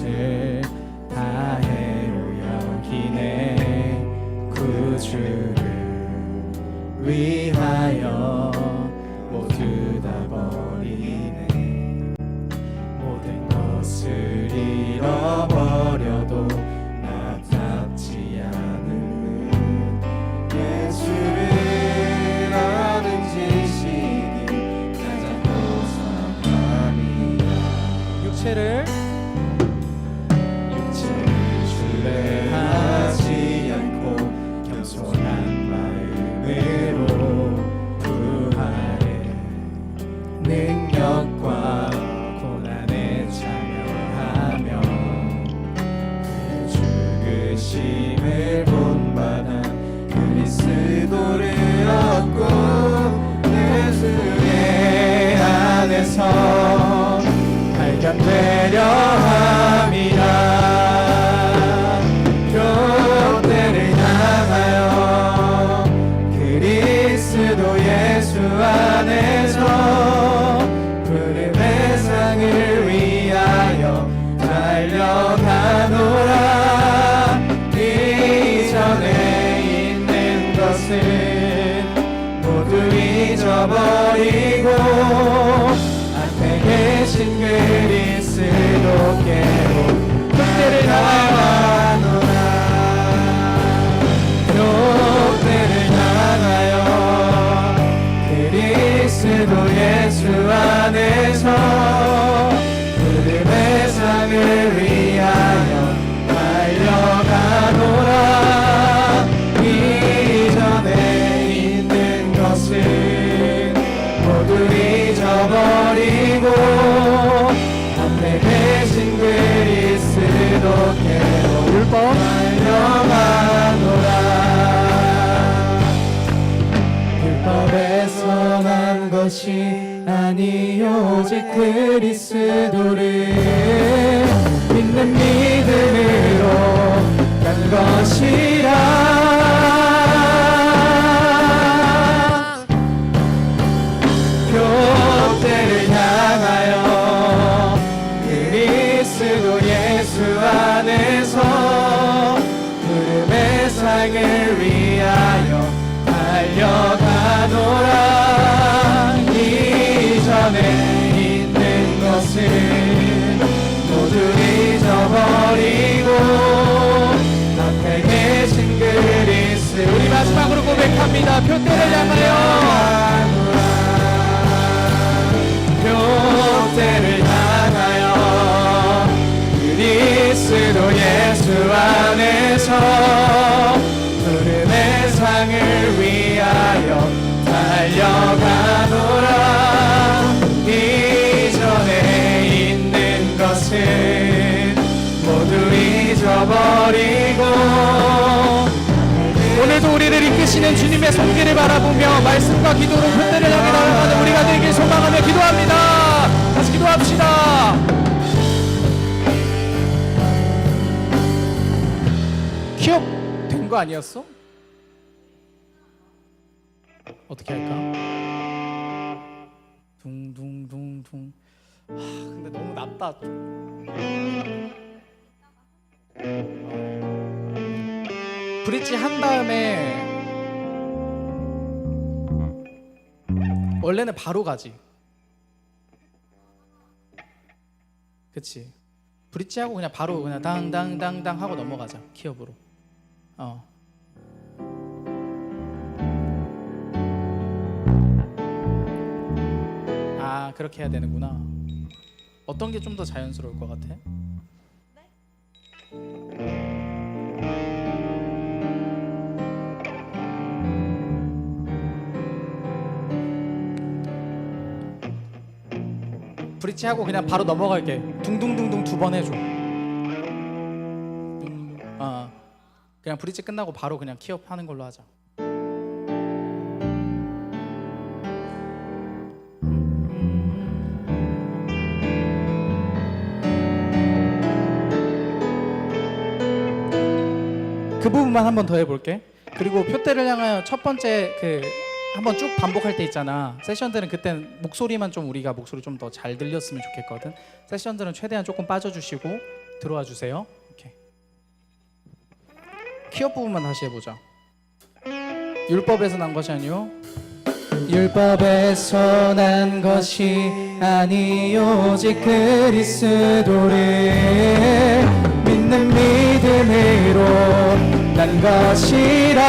것을 다해로 여기네. 구주를 위하여 모두 다 버리네. 모든 것을 잃어버려도 나답지 않은 예수를 얻은 지식이 가장 고상함이야. 육체를 신뢰하지 않고 겸손한 마음으로 부활의 능력과 고난에 참여하며 그 죽으심을 본받아 그리스도를 얻고 예수의 안에서 발견되려 함이라. 표대를 향하여 그리스도 예수 안에서 부름의 상을 위하여 달려가노라. 이전에 있는 것은 모두 잊어버리고 앞에 계신 그리스도께로 표대를 향하노라. 표대를 향하여 그리스도 예수 안에서 부름의 상을 위하여 달려가노라. 이전에 있는 것은 모두 잊어버리고 앞에 계신 그리스도께로 달려가노라. 율법에서 난 것이 아니 오직 그리스도를 믿는 믿음으로 난 것이라. 표대를 향하여 그리스도 예수 안에서 부름의 상을 위하여 달려가노라. 이전에 있는 것은 모두 잊어버리고 앞에 계신 그리스도. 우리 마지막으로 고백합니다. 표대를 향하여 표대를 향하여 그리스도 예수 안에서 부름의 상을 위하여 달려가노라. 이전에 있는 것은 모두 잊어버리고 오늘도 우리를 이끄시는 주님의 손길을 바라보며 말씀과 기도로 표대를 향해 나아가는 우리가 되길 소망하며 기도합니다. 다시 기도합시다. 기억 된 거 아니었어? 어떻게 할까? 둥둥둥둥. 근데 너무 낮다. 브릿지 한 다음에 원래는 바로 가지. 그치? 브릿지 하고 그냥 바로 그냥 당당당당 하고 넘어가자. 키업으로. 아, 그렇게 해야 되는구나. 어떤 게 좀 더 자연스러울 것 같아? 브릿지 하고 그냥 바로 넘어갈게. 둥둥둥둥 2번 해줘. 그냥 브릿지 끝나고 바로 그냥 키업 하는 걸로 하자. 그 부분만 한 번 더 해볼게. 그리고 표대를 향하여 첫 번째 한번 쭉 반복할 때 있잖아. 세션들은 그땐 목소리만 좀 우리가 목소리 좀 더 잘 들렸으면 좋겠거든. 세션들은 최대한 조금 빠져주시고 들어와 주세요. 이렇게. 키업 부분만 다시 해보자. 율법에서 난 것이 아니요 율법에서 난 것이 아니 오직 그리스도를 믿는 믿음으로 난 것이라.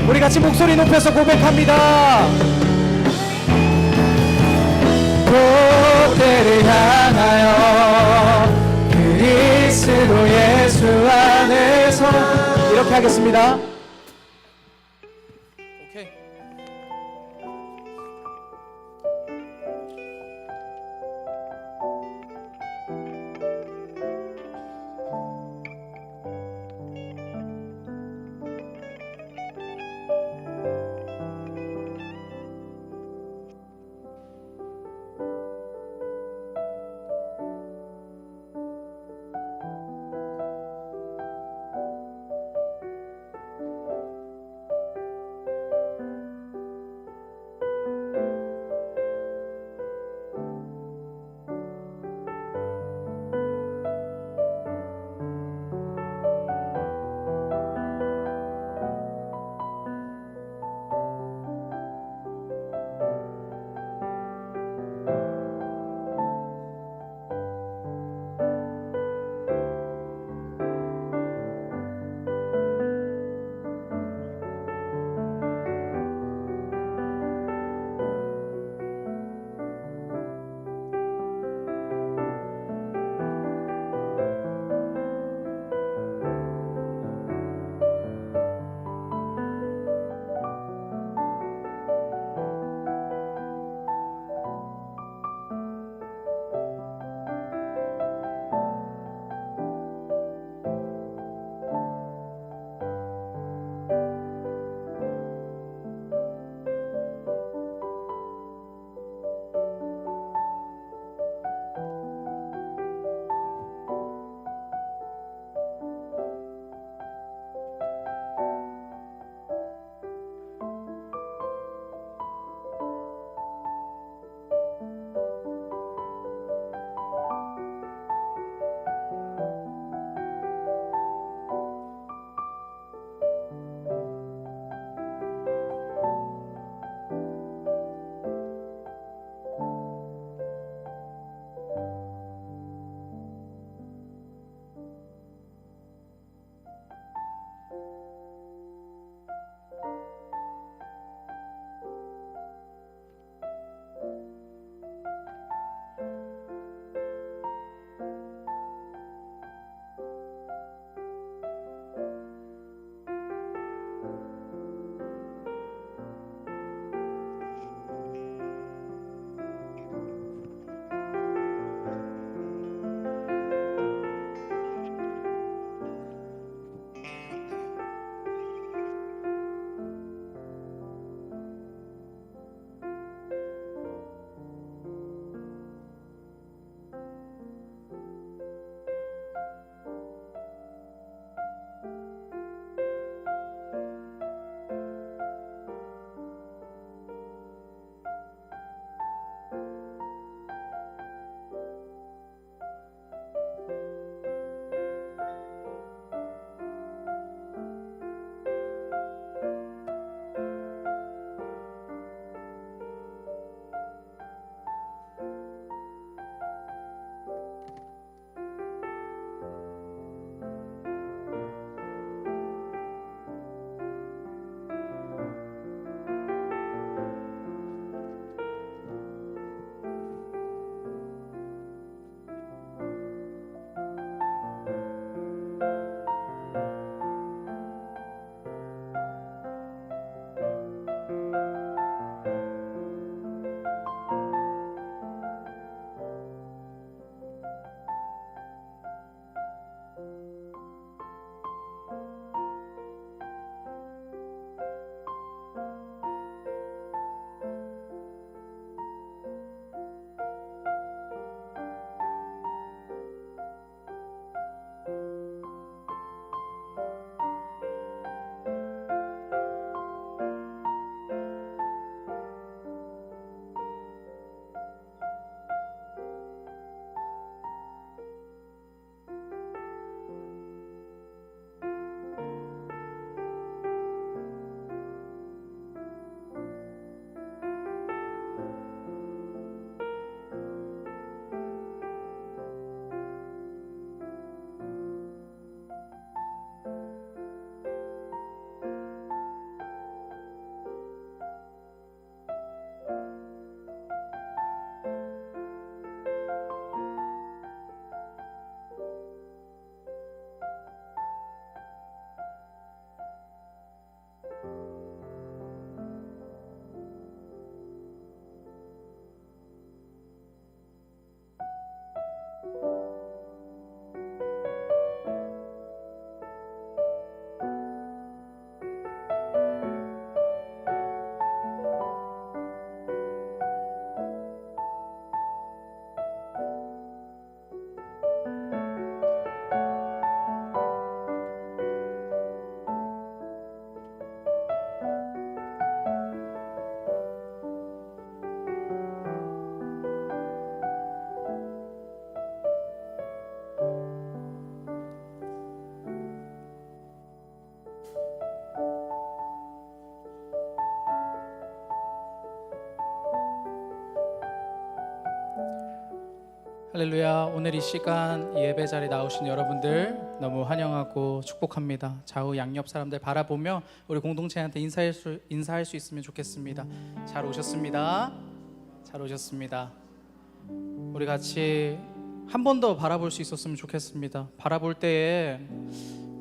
우리 같이 목소리 높여서 고백합니다. 그때를 향하여 그리스도 예수 안에서 이렇게 하겠습니다. 오케이. 할렐루야. 오늘 이 시간 예배 자리에 나오신 여러분들 너무 환영하고 축복합니다. 좌우 양옆 사람들 바라보며 우리 공동체한테 인사할 수 있으면 좋겠습니다. 잘 오셨습니다. 잘 오셨습니다. 우리 같이 한 번 더 바라볼 수 있었으면 좋겠습니다. 바라볼 때에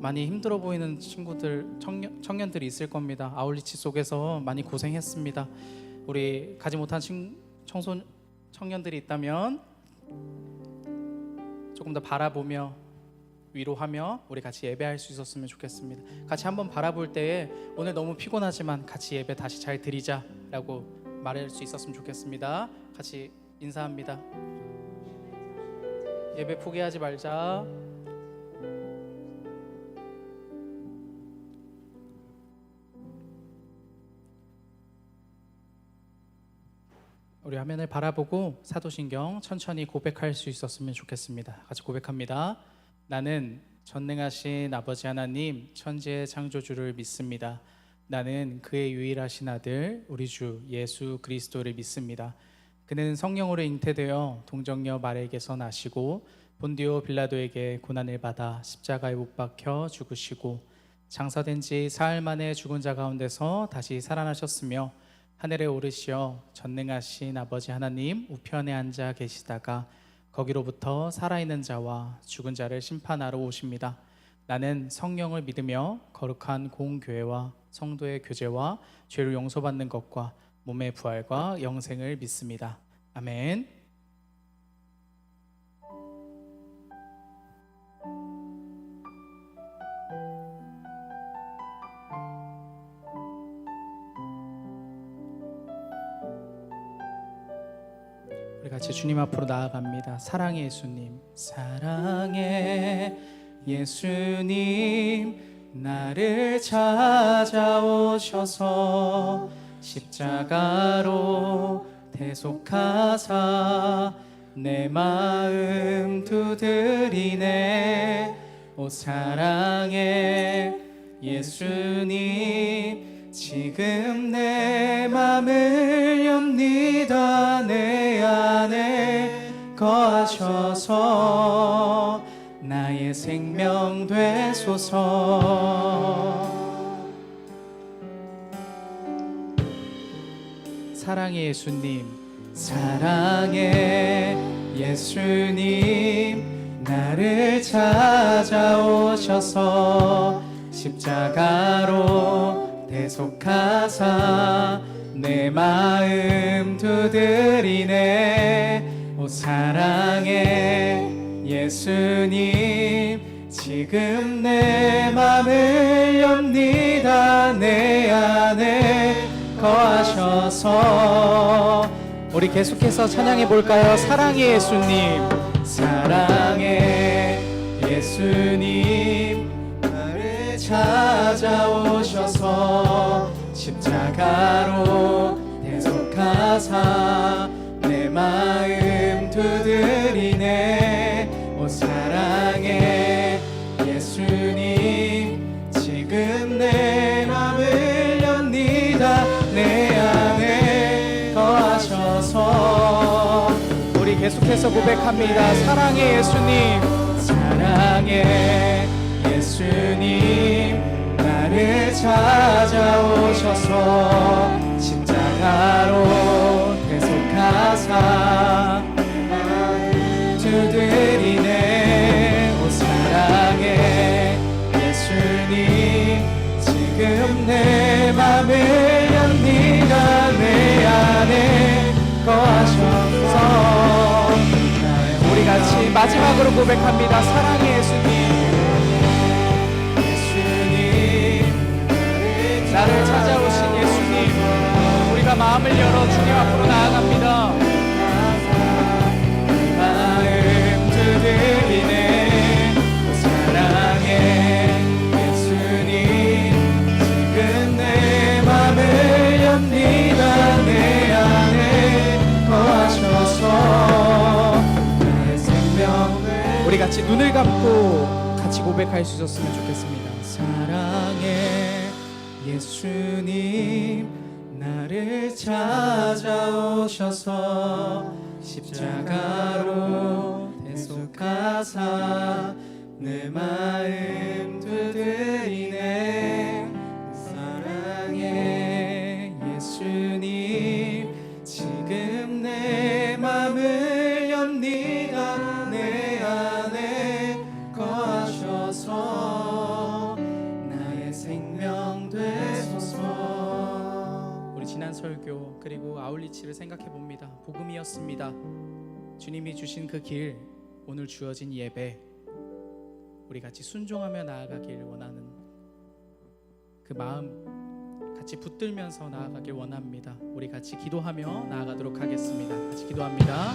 많이 힘들어 보이는 친구들, 청년들이 있을 겁니다. 아울리치 속에서 많이 고생했습니다. 우리 가지 못한 청년들이 있다면 조금 더 바라보며 위로하며 우리 같이 예배할 수 있었으면 좋겠습니다. 같이 한번 바라볼 때에 오늘 너무 피곤하지만 같이 예배 다시 잘 드리자라고 말할 수 있었으면 좋겠습니다. 같이 인사합니다. 예배 포기하지 말자. 우리 화면을 바라보고 사도신경 천천히 고백할 수 있었으면 좋겠습니다. 같이 고백합니다. 나는 전능하신 아버지 하나님 천지의 창조주를 믿습니다. 나는 그의 유일하신 아들 우리 주 예수 그리스도를 믿습니다. 그는 성령으로 잉태되어 동정녀 마리아에게서 나시고 본디오 빌라도에게 고난을 받아 십자가에 못 박혀 죽으시고 장사된 지 사흘 만에 죽은 자 가운데서 다시 살아나셨으며 하늘에 오르시어 전능하신 아버지 하나님 우편에 앉아 계시다가 거기로부터 살아있는 자와 죽은 자를 심판하러 오십니다. 나는 성령을 믿으며 거룩한 공교회와 성도의 교제와 죄를 용서받는 것과 몸의 부활과 영생을 믿습니다. 아멘. 우리 같이 주님 앞으로 나아갑니다. 사랑의 예수님, 사랑의 예수님, 나를 찾아오셔서 십자가로 대속하사 내 마음 두드리네. 오 사랑의 예수님, 지금 내 맘을 엽니다. 내 안에 거하셔서 나의 생명 되소서. 사랑의 예수님, 사랑의 예수님, 나를 찾아오셔서 십자가로 대속하사 내 마음 두드리네. 오 사랑의 예수님, 지금 내 맘을 엽니다. 내 안에 거하셔서. 우리 계속해서 찬양해 볼까요? 사랑의 예수님, 사랑의 예수님, 찾아오셔서 십자가로 대속하사 내 마음 두드리네. 오 사랑의 예수님, 지금 내 맘을 엽니다. 내 안에 거하셔서. 우리 계속해서 고백합니다. 사랑의 예수님, 사랑의 예수님, 나를 찾아오셔서 십자가로 대속하사 두드리네. 오 사랑의 예수님, 지금 내 맘을 엽니다. 내 안에 거하셔서. 우리 같이 마지막으로 고백합니다. 사랑의 예수님, 나를 찾아오신 예수님, 우리가 마음을 열어 주님 앞으로 나아갑니다. 마음 두드리네. 사랑의 예수님, 지금 내 맘을 엽니다. 내 안에 거하셔서 내 생명을. 우리 같이 눈을 감고 같이 고백할 수 있었으면 좋겠습니다. 사랑의 예수님, 나를 찾아오셔서 십자가로 아니었습니다. 주님이 주신 그 길, 오늘 주어진 예배, 우리 같이 순종하며 나아가길 원하는 그 마음 같이 붙들면서 나아가길 원합니다. 우리 같이 기도하며 나아가도록 하겠습니다. 같이 기도합니다.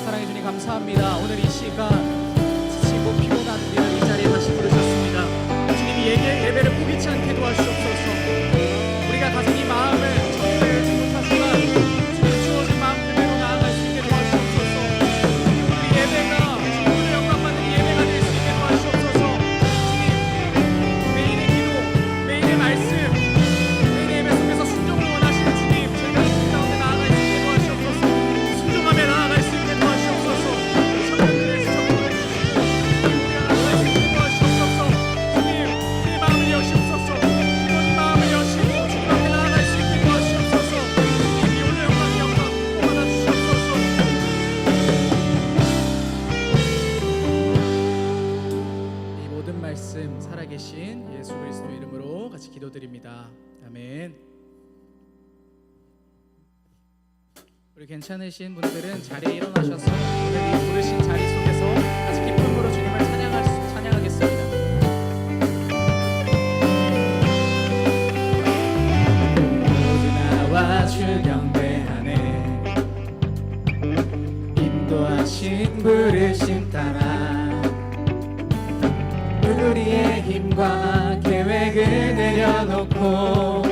사랑해 주님 감사합니다. 오늘 이 시간 지치고 피곤한 우리를 이 자리에 다시 부르셨습니다. 주님이 예배를 포기치 않게 도와주옵소서. 우리가 가진 이 마음을 정리되지 못하지만 주님 주어진 마음 그대로 나아갈 수 있게 도와주옵소서. 우리 예배가 주님의 영광 받는 예배가 될 수 있게 도와주옵소서. 주님 매일의 기도, 매일의 말씀, 매일의 예배 속에서 순종을 원하시는 주님, 저희가 그 가운데 나아갈 수 있게 도와주옵소서. 순종하며 나아갈 수 있게 도와주옵소서. 청년들의 정보를 우리가 나아갈 수 있게 도와주옵소서. 주님 우리의 마음을 여시옵소서. 우리 마음을 여시고 주님 앞에 나아갈 수 있게 도와주옵소서. 주님 이 오늘 영광 받아주시옵소서. 이 모든 말씀 살아계신 예수 그리스도 이름으로 같이 기도드립니다. 아멘. 우리 괜찮으신 분들은 자리에 일어나셔서 오늘 이 부르신 자리 속에서 같이 기쁨으로 주님을 찬양하겠습니다. 모두 나와 주 경배하네. 인도하신 부르심 따라 우리의 힘과 계획을 내려놓고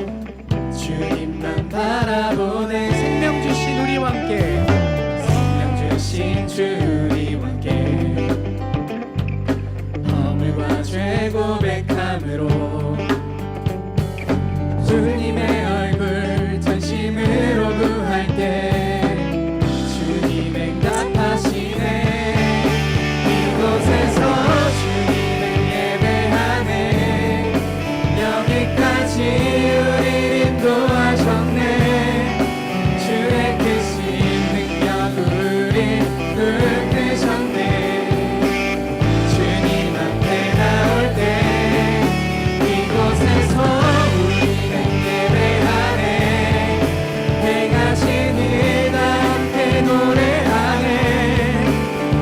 주님만 바라보네. 생명 주신 우리와 함께, 생명 주신 주 우리와 함께 허물과 죄 고백함으로 주님의 얼굴 전심으로 구할 때 주님 응답하시네. 이곳에서 우리 인도하셨네. 주의 크신 능력 우리 붙드셨네. 주님 앞에 나올 때 이곳에서 우리는 예배하네. 행하신 일 함께 노래하네.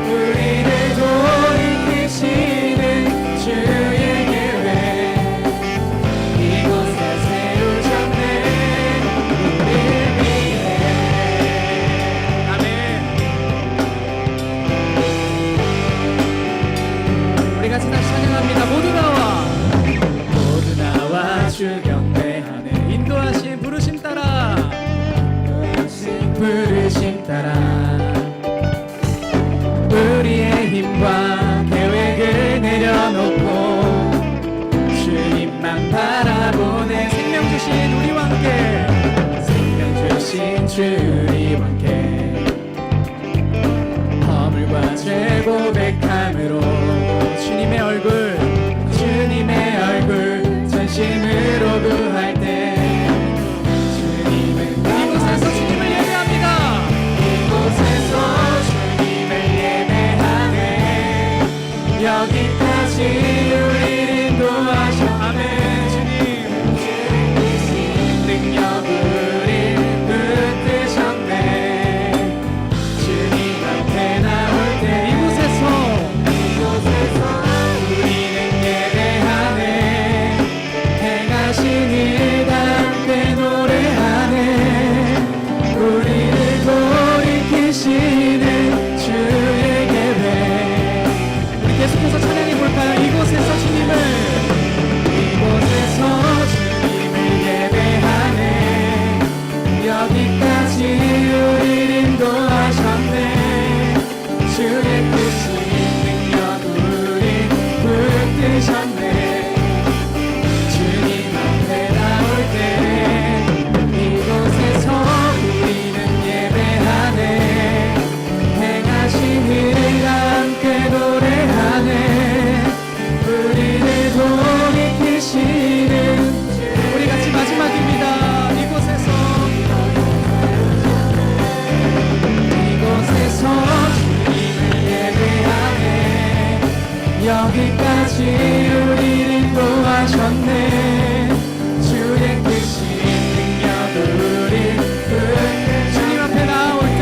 우리를 돌이키시는 주의 주 경배하네. 인도하신 부르심 따라, 부르심 따라 우리의 힘과 계획을 내려놓고 주님만 바라보네. 생명 주신 우리와 함께, 생명 주신 주 우리와 함께 허물과 죄 고백함으로 주님의 얼굴, 주님의 얼굴 전심으로 구할 때 주님은 이곳에서 주님을 예배합니다. 이곳에서 주님을 예배하네. 여기까지 우리를 인도하셔. 아멘. 주님 주의 능력 우리 붙드셨네. 주님 앞에 나올 때 이곳에서 우리는 예배하네. 행하신 일 함께 노래하네. 우리를 돌이키시는 주의 계획. 우리 계속해서 찬양해볼까요? 이곳에서 주님을 예배하네. 여기까지 우리를 인도하셨네. 주의 크신 능력 우리 붙드셨네. 이곳에서 우리는 예배하네. 행하신 일 함께 노래하네. 우리를 돌이키시는 우리 같이 마지막입니다. 이곳에서 주님을 예배하네. 여기까지 우리를 인도하셨네. 주의 크신 주님 앞에 나올 때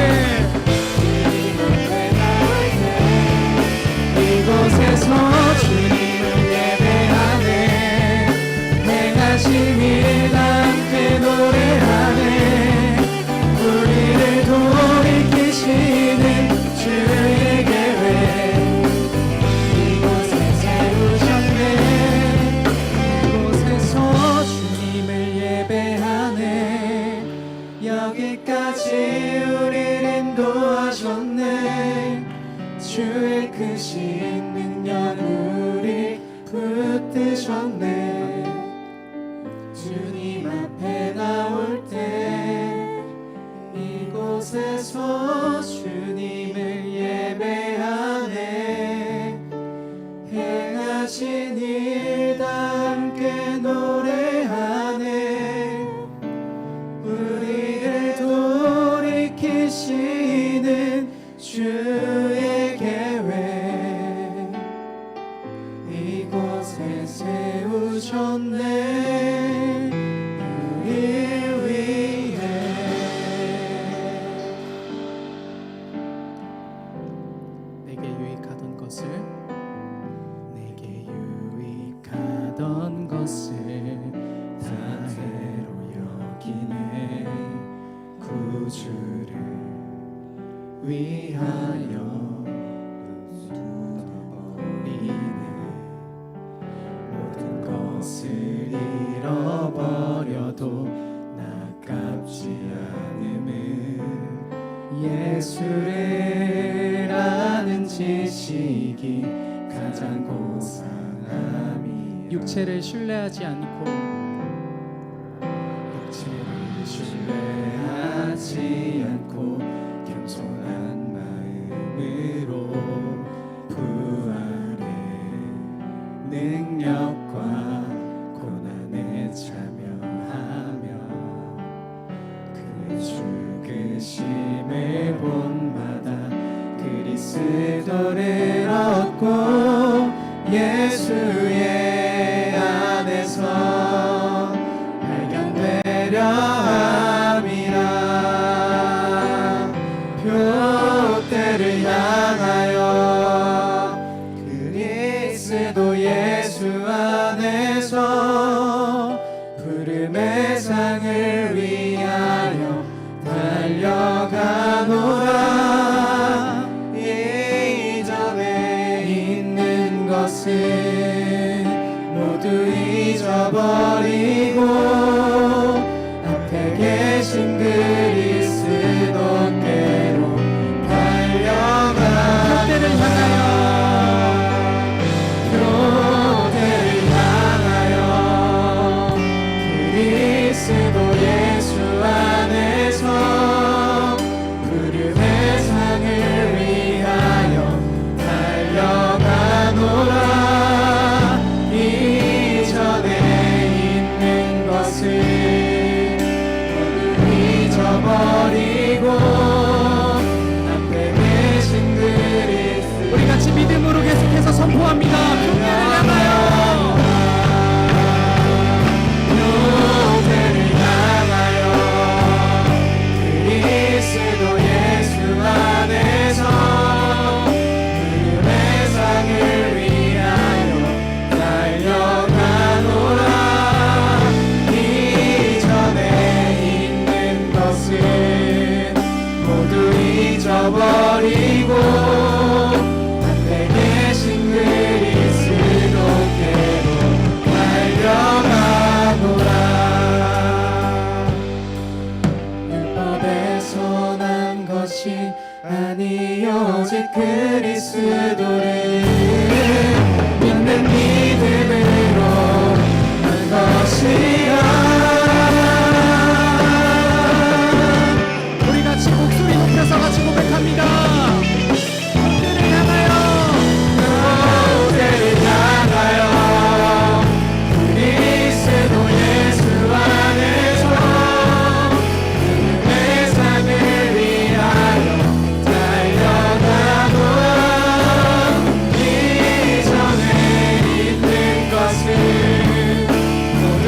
주의 크신 능력 우리 붙드셨네. 주님 앞에 나올 때 이곳에서 주님을 예배하네. 행하신 일 다 함께 노래하네. 우리를 돌이키시는 주의 계획 이곳에 세우셨네. 우릴 위해. 내게 유익하던 것을 다대로 여기네. 구주를 위하여 쏟아버리네. 모든 것을 잃어버려도 나깝지 않음은 예수를 아는 지식이 가장 고상함이. 육체를 신뢰하지 않고 겸손한 마음으로 부활의 능력과 고난에 참여하며 그 죽으심을 본받아 그리스도를 얻고 예수의 안에서 발견되려 함이라. 표대를 향하여 그리스도 예수 안에서 부름의 상을 위하여 달려가노라. 이전에 있는 것은 모두 잊어버리고 앞에 계신 그리스도께로 달려가. 표대를 향하여 그리스도 예수 안에서 부름의 상을 위하여 달려가노라. 이전에 있는 것을 모두 잊어버리고 앞에 계신 그리스도. 우리 같이 믿음으로 계속해서 선포합니다. 표대를 향하여 그리스도 예수 안에서 부름의 상을 위하여 달려가노라. 이전에 있는 것은 모두 잊어버리고 앞에 계신 그리스도께로 달려가노라. 율법에서 난 것이 아니요 오직 그리스도를 믿는 믿음으로 난 것이라. 우리 같이 목소리 높여서 같이 고백합니다. 표대를 향하여 교대를 향하여 그리스도 예수 안에서 부름의 상을 위하여 달려가노라. 이전에 있는 것은 모두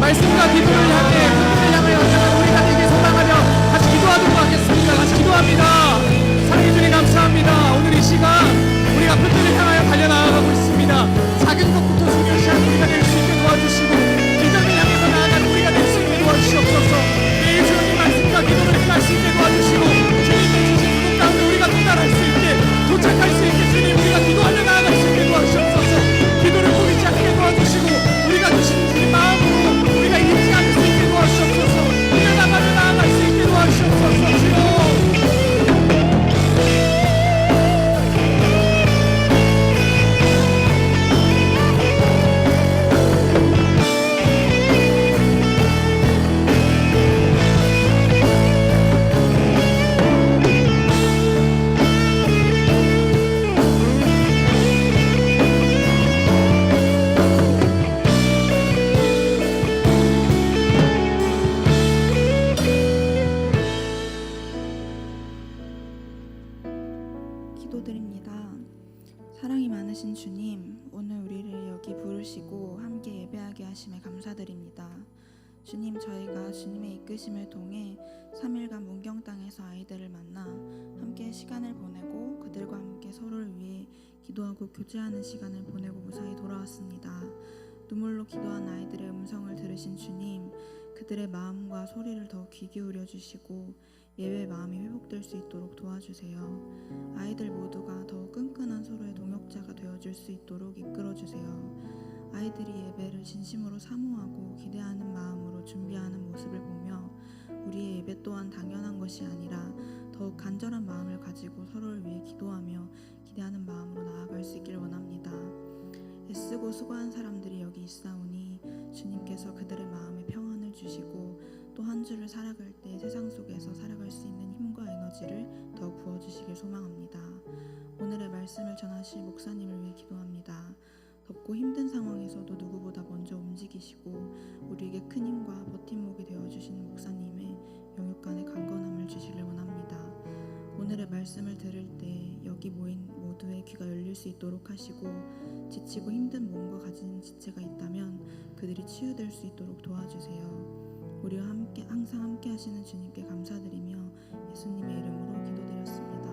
말씀과 기도를 향해 그들을 향하여 우리가 되게 소망하며 같이 기도하도록 하겠습니다. 같이 기도합니다. 사랑해 주님 감사합니다. 오늘 이 시간 우리가 그들을 향하여 달려나가고 있습니다. 작은 것부터 중요시한 우리가 될 수 있게 도와주시고 기적을 향해서 나아가는 우리가 될 수 있게 도와주시옵소서. 매일 주님 말씀과 기도를 행할 수 있게 도와주시고 주님의 주신 그곳 가운데 우리가 도달할 수 있게 도착할 수 있게 주님 우리가 기도하며 나아갈 수 있게 도와주시옵소서. 기도를 포기치 않게 도와주시고 우리가 주신 주님 마음으로 우리가 잊지 않을 수 있게 도와주시옵소서. 이어나가며 나아갈 수 있게 도와주시옵소서. 주여 기도드립니다. 사랑이 많으신 주님, 오늘 우리를 여기 부르시고 함께 예배하게 하심에 감사드립니다. 주님, 저희가 주님의 이끄심을 통해 3일간 문경 땅에서 아이들을 만나 함께 시간을 보내고 그들과 함께 서로를 위해 기도하고 교제하는 시간을 보내고 무사히 돌아왔습니다. 눈물로 기도한 아이들의 음성을 들으신 주님, 그들의 마음과 소리를 더 귀 기울여 주시고 예배의 마음이 회복될 수 있도록 도와주세요. 아이들 모두가 더욱 끈끈한 서로의 동역자가 되어줄 수 있도록 이끌어주세요. 아이들이 예배를 진심으로 사모하고 기대하는 마음으로 준비하는 모습을 보며 우리의 예배 또한 당연한 것이 아니라 더욱 간절한 마음을 가지고 서로를 위해 기도하며 기대하는 마음으로 나아갈 수 있길 원합니다. 애쓰고 수고한 사람들이 여기 있사오니 주님께서 그들의 마음에 평안을 주시고 또 한 주를 살아갈 때 세상 속에서 살아갈 수 있는 힘과 에너지를 더욱 부어주시길 소망합니다. 오늘의 말씀을 전하실 목사님을 위해 기도합니다. 덥고 힘든 상황에서도 누구보다 먼저 움직이시고 우리에게 큰 힘과 버팀목이 되어주시는 목사님의 영육간의 강건함을 주시길 원합니다. 오늘의 말씀을 들을 때 여기 모인 모두의 귀가 열릴 수 있도록 하시고 지치고 힘든 몸과 가진 지체가 있다면 그들이 치유될 수 있도록 도와주세요. 우리와 함께 항상 함께 하시는 주님께 감사드리며 예수님의 이름으로 기도드렸습니다.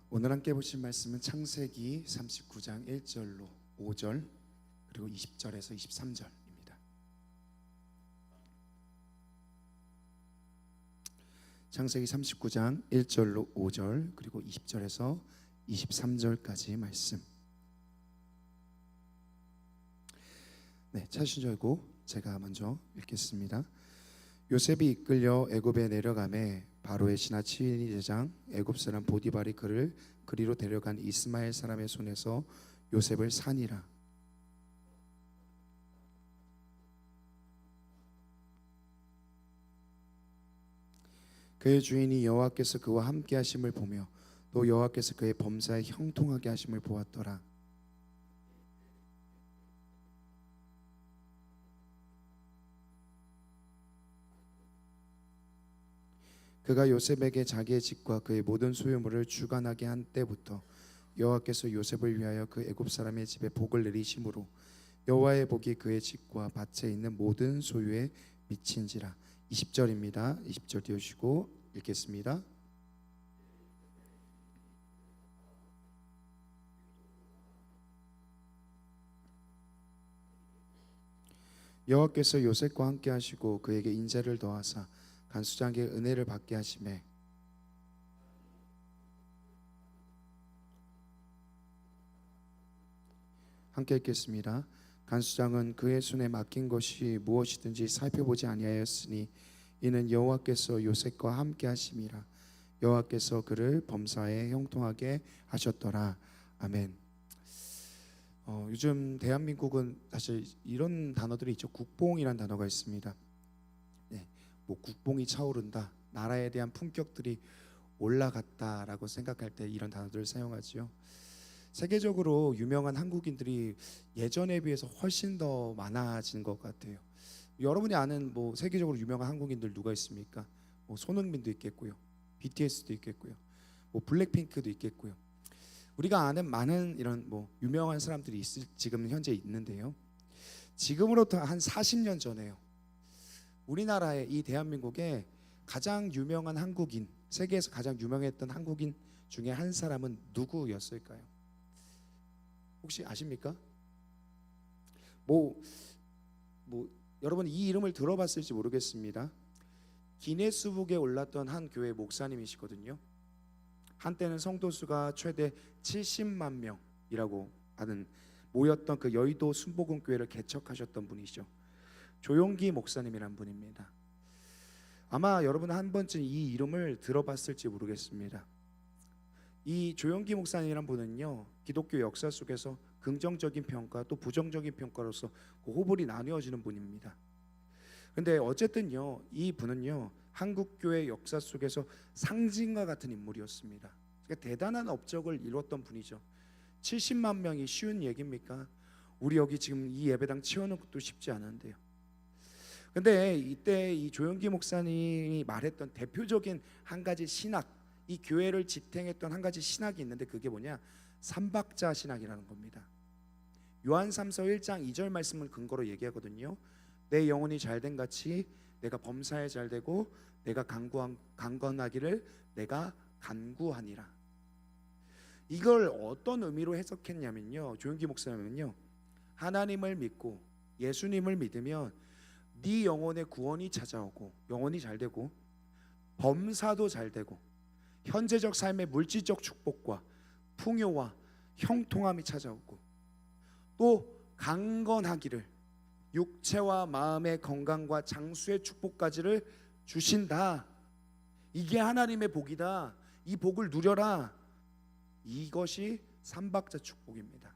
오늘 함께 보신 말씀은 창세기 39장 1절로 5절 그리고 20절에서 23절입니다. 창세기 39장 1절로 5절 그리고 20절에서 23절까지 말씀. 네, 찾으신 줄 알고 제가 먼저 읽겠습니다. 요셉이 이끌려 애굽에 내려가매 바로의 신하 치인이 제장 애굽 사람 보디발이 그를 그리로 데려간 이스마엘 사람의 손에서 요셉을 산이라. 그의 주인이 여호와께서 그와 함께 하심을 보며 또 여호와께서 그의 범사에 형통하게 하심을 보았더라. 그가 요셉에게 자기의 집과 그의 모든 소유물을 주관하게 한 때부터 여호와께서 요셉을 위하여 그 애굽 사람의 집에 복을 내리심으로 여호와의 복이 그의 집과 밭에 있는 모든 소유에 미친지라. 20절입니다. 20절 띄우시고 읽겠습니다. 여호와께서 요셉과 함께 하시고 그에게 인자를 더하사 간수장에게 은혜를 받게 하시매 함께 읽겠습니다. 간수장은 그의 손에 맡긴 것이 무엇이든지 살펴보지 아니하였으니 이는 여호와께서 요셉과 함께 하심이라. 여호와께서 그를 범사에 형통하게 하셨더라. 아멘. 요즘 대한민국은 사실 이런 단어들이 있죠. 국뽕이라는 단어가 있습니다. 네, 뭐 국뽕이 차오른다, 나라에 대한 품격들이 올라갔다라고 생각할 때 이런 단어들을 사용하지요. 세계적으로 유명한 한국인들이 예전에 비해서 훨씬 더 많아진 것 같아요. 여러분이 아는 뭐 세계적으로 유명한 한국인들 누가 있습니까? 뭐 손흥민도 있겠고요, BTS도 있겠고요, 뭐 블랙핑크도 있겠고요. 우리가 아는 많은 이런 뭐 유명한 사람들이 지금 현재 있는데요. 지금으로부터 한 40년 전에요. 우리나라의 이 대한민국에 가장 유명한 한국인, 세계에서 가장 유명했던 한국인 중에 한 사람은 누구였을까요? 혹시 아십니까? 뭐 여러분 이 이름을 들어봤을지 모르겠습니다. 기네스북에 올랐던 한 교회 목사님이시거든요. 한때는 성도 수가 최대 70만 명이라고 하는 모였던 그 여의도 순복음 교회를 개척하셨던 분이죠. 조용기 목사님이란 분입니다. 아마 여러분 한 번쯤 이 이름을 들어봤을지 모르겠습니다. 이 조용기 목사님이란 분은요, 기독교 역사 속에서 긍정적인 평가 또 부정적인 평가로서 그 호불이 나뉘어지는 분입니다. 근데 어쨌든요, 이 분은요 한국 교회 역사 속에서 상징과 같은 인물이었습니다. 그러니까 대단한 업적을 이뤘던 분이죠. 70만 명이 쉬운 얘기입니까? 우리 여기 지금 이 예배당 채우는 것도 쉽지 않은데요. 근데 이때 이 조용기 목사님이 말했던 대표적인 한 가지 신학, 이 교회를 지탱했던 한 가지 신학이 있는데 그게 뭐냐? 삼박자 신학이라는 겁니다. 요한 3서 1장 2절 말씀을 근거로 얘기하거든요. 내 영혼이 잘된 같이 내가 범사에 잘되고 내가 강건하기를 내가 간구하니라. 이걸 어떤 의미로 해석했냐면요, 조용기 목사님은요, 하나님을 믿고 예수님을 믿으면 네 영혼의 구원이 찾아오고 영혼이 잘되고 범사도 잘되고 현재적 삶의 물질적 축복과 풍요와 형통함이 찾아오고 또 강건하기를 육체와 마음의 건강과 장수의 축복까지를 주신다. 이게 하나님의 복이다. 이 복을 누려라. 이것이 삼박자 축복입니다.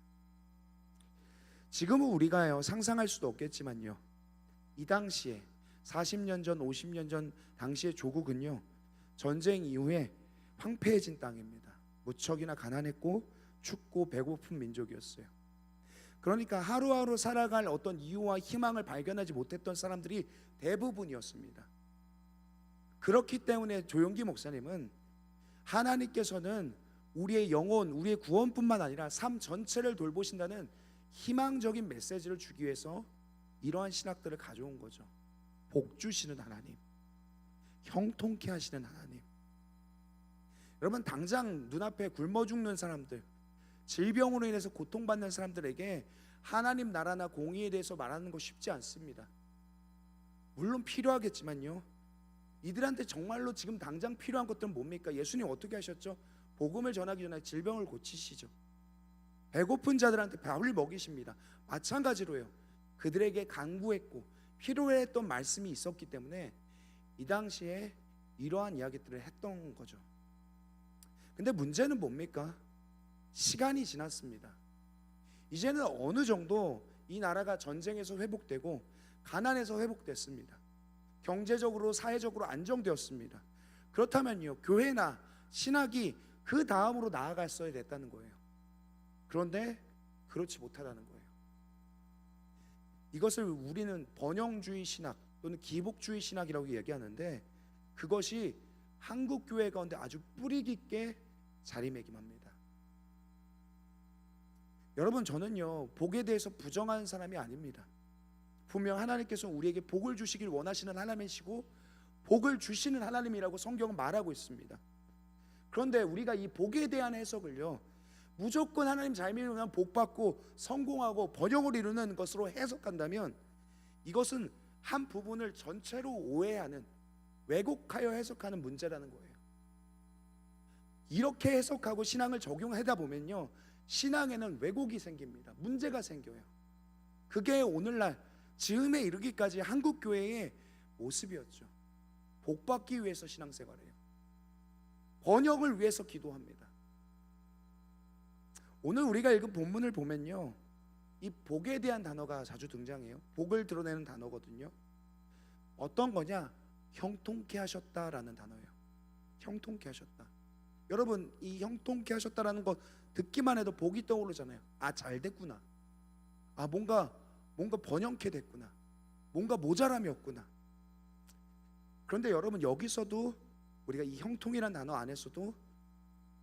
지금은 우리가요 상상할 수도 없겠지만요, 이 당시에 40년 전 50년 전 당시의 조국은요 전쟁 이후에 황폐해진 땅입니다. 무척이나 가난했고 춥고 배고픈 민족이었어요. 그러니까 하루하루 살아갈 어떤 이유와 희망을 발견하지 못했던 사람들이 대부분이었습니다. 그렇기 때문에 조용기 목사님은 하나님께서는 우리의 영혼, 우리의 구원뿐만 아니라 삶 전체를 돌보신다는 희망적인 메시지를 주기 위해서 이러한 신학들을 가져온 거죠. 복 주시는 하나님, 형통케 하시는 하나님. 여러분 당장 눈앞에 굶어 죽는 사람들, 질병으로 인해서 고통받는 사람들에게 하나님 나라나 공의에 대해서 말하는 거 쉽지 않습니다. 물론 필요하겠지만요, 이들한테 정말로 지금 당장 필요한 것들은 뭡니까? 예수님 어떻게 하셨죠? 복음을 전하기 전에 질병을 고치시죠. 배고픈 자들한테 밥을 먹이십니다. 마찬가지로요, 그들에게 간구했고 필요했던 말씀이 있었기 때문에 이 당시에 이러한 이야기들을 했던 거죠. 근데 문제는 뭡니까? 시간이 지났습니다. 이제는 어느 정도 이 나라가 전쟁에서 회복되고 가난에서 회복됐습니다. 경제적으로 사회적으로 안정되었습니다. 그렇다면요, 교회나 신학이 그 다음으로 나아갔어야 됐다는 거예요. 그런데 그렇지 못하다는 거예요. 이것을 우리는 번영주의 신학 또는 기복주의 신학이라고 얘기하는데 그것이 한국 교회 가운데 아주 뿌리 깊게 자리매김합니다. 여러분 저는요 복에 대해서 부정하는 사람이 아닙니다. 분명 하나님께서 우리에게 복을 주시길 원하시는 하나님이시고 복을 주시는 하나님이라고 성경은 말하고 있습니다. 그런데 우리가 이 복에 대한 해석을요 무조건 하나님 잘 믿으면 복 받고 성공하고 번영을 이루는 것으로 해석한다면 이것은 한 부분을 전체로 오해하는, 왜곡하여 해석하는 문제라는 거예요. 이렇게 해석하고 신앙을 적용하다 보면요 신앙에는 왜곡이 생깁니다. 문제가 생겨요. 그게 오늘날 즈음에 이르기까지 한국 교회의 모습이었죠. 복 받기 위해서 신앙생활해요. 번영을 위해서 기도합니다. 오늘 우리가 읽은 본문을 보면요 이 복에 대한 단어가 자주 등장해요. 복을 드러내는 단어거든요. 어떤 거냐? 형통케 하셨다라는 단어예요. 형통케 하셨다. 여러분 이 형통케 하셨다라는 거 듣기만 해도 복이 떠오르잖아요. 아 잘 됐구나. 아 뭔가 번영케 됐구나. 뭔가 모자람이 없구나. 그런데 여러분, 여기서도 우리가 이 형통이란 단어 안에서도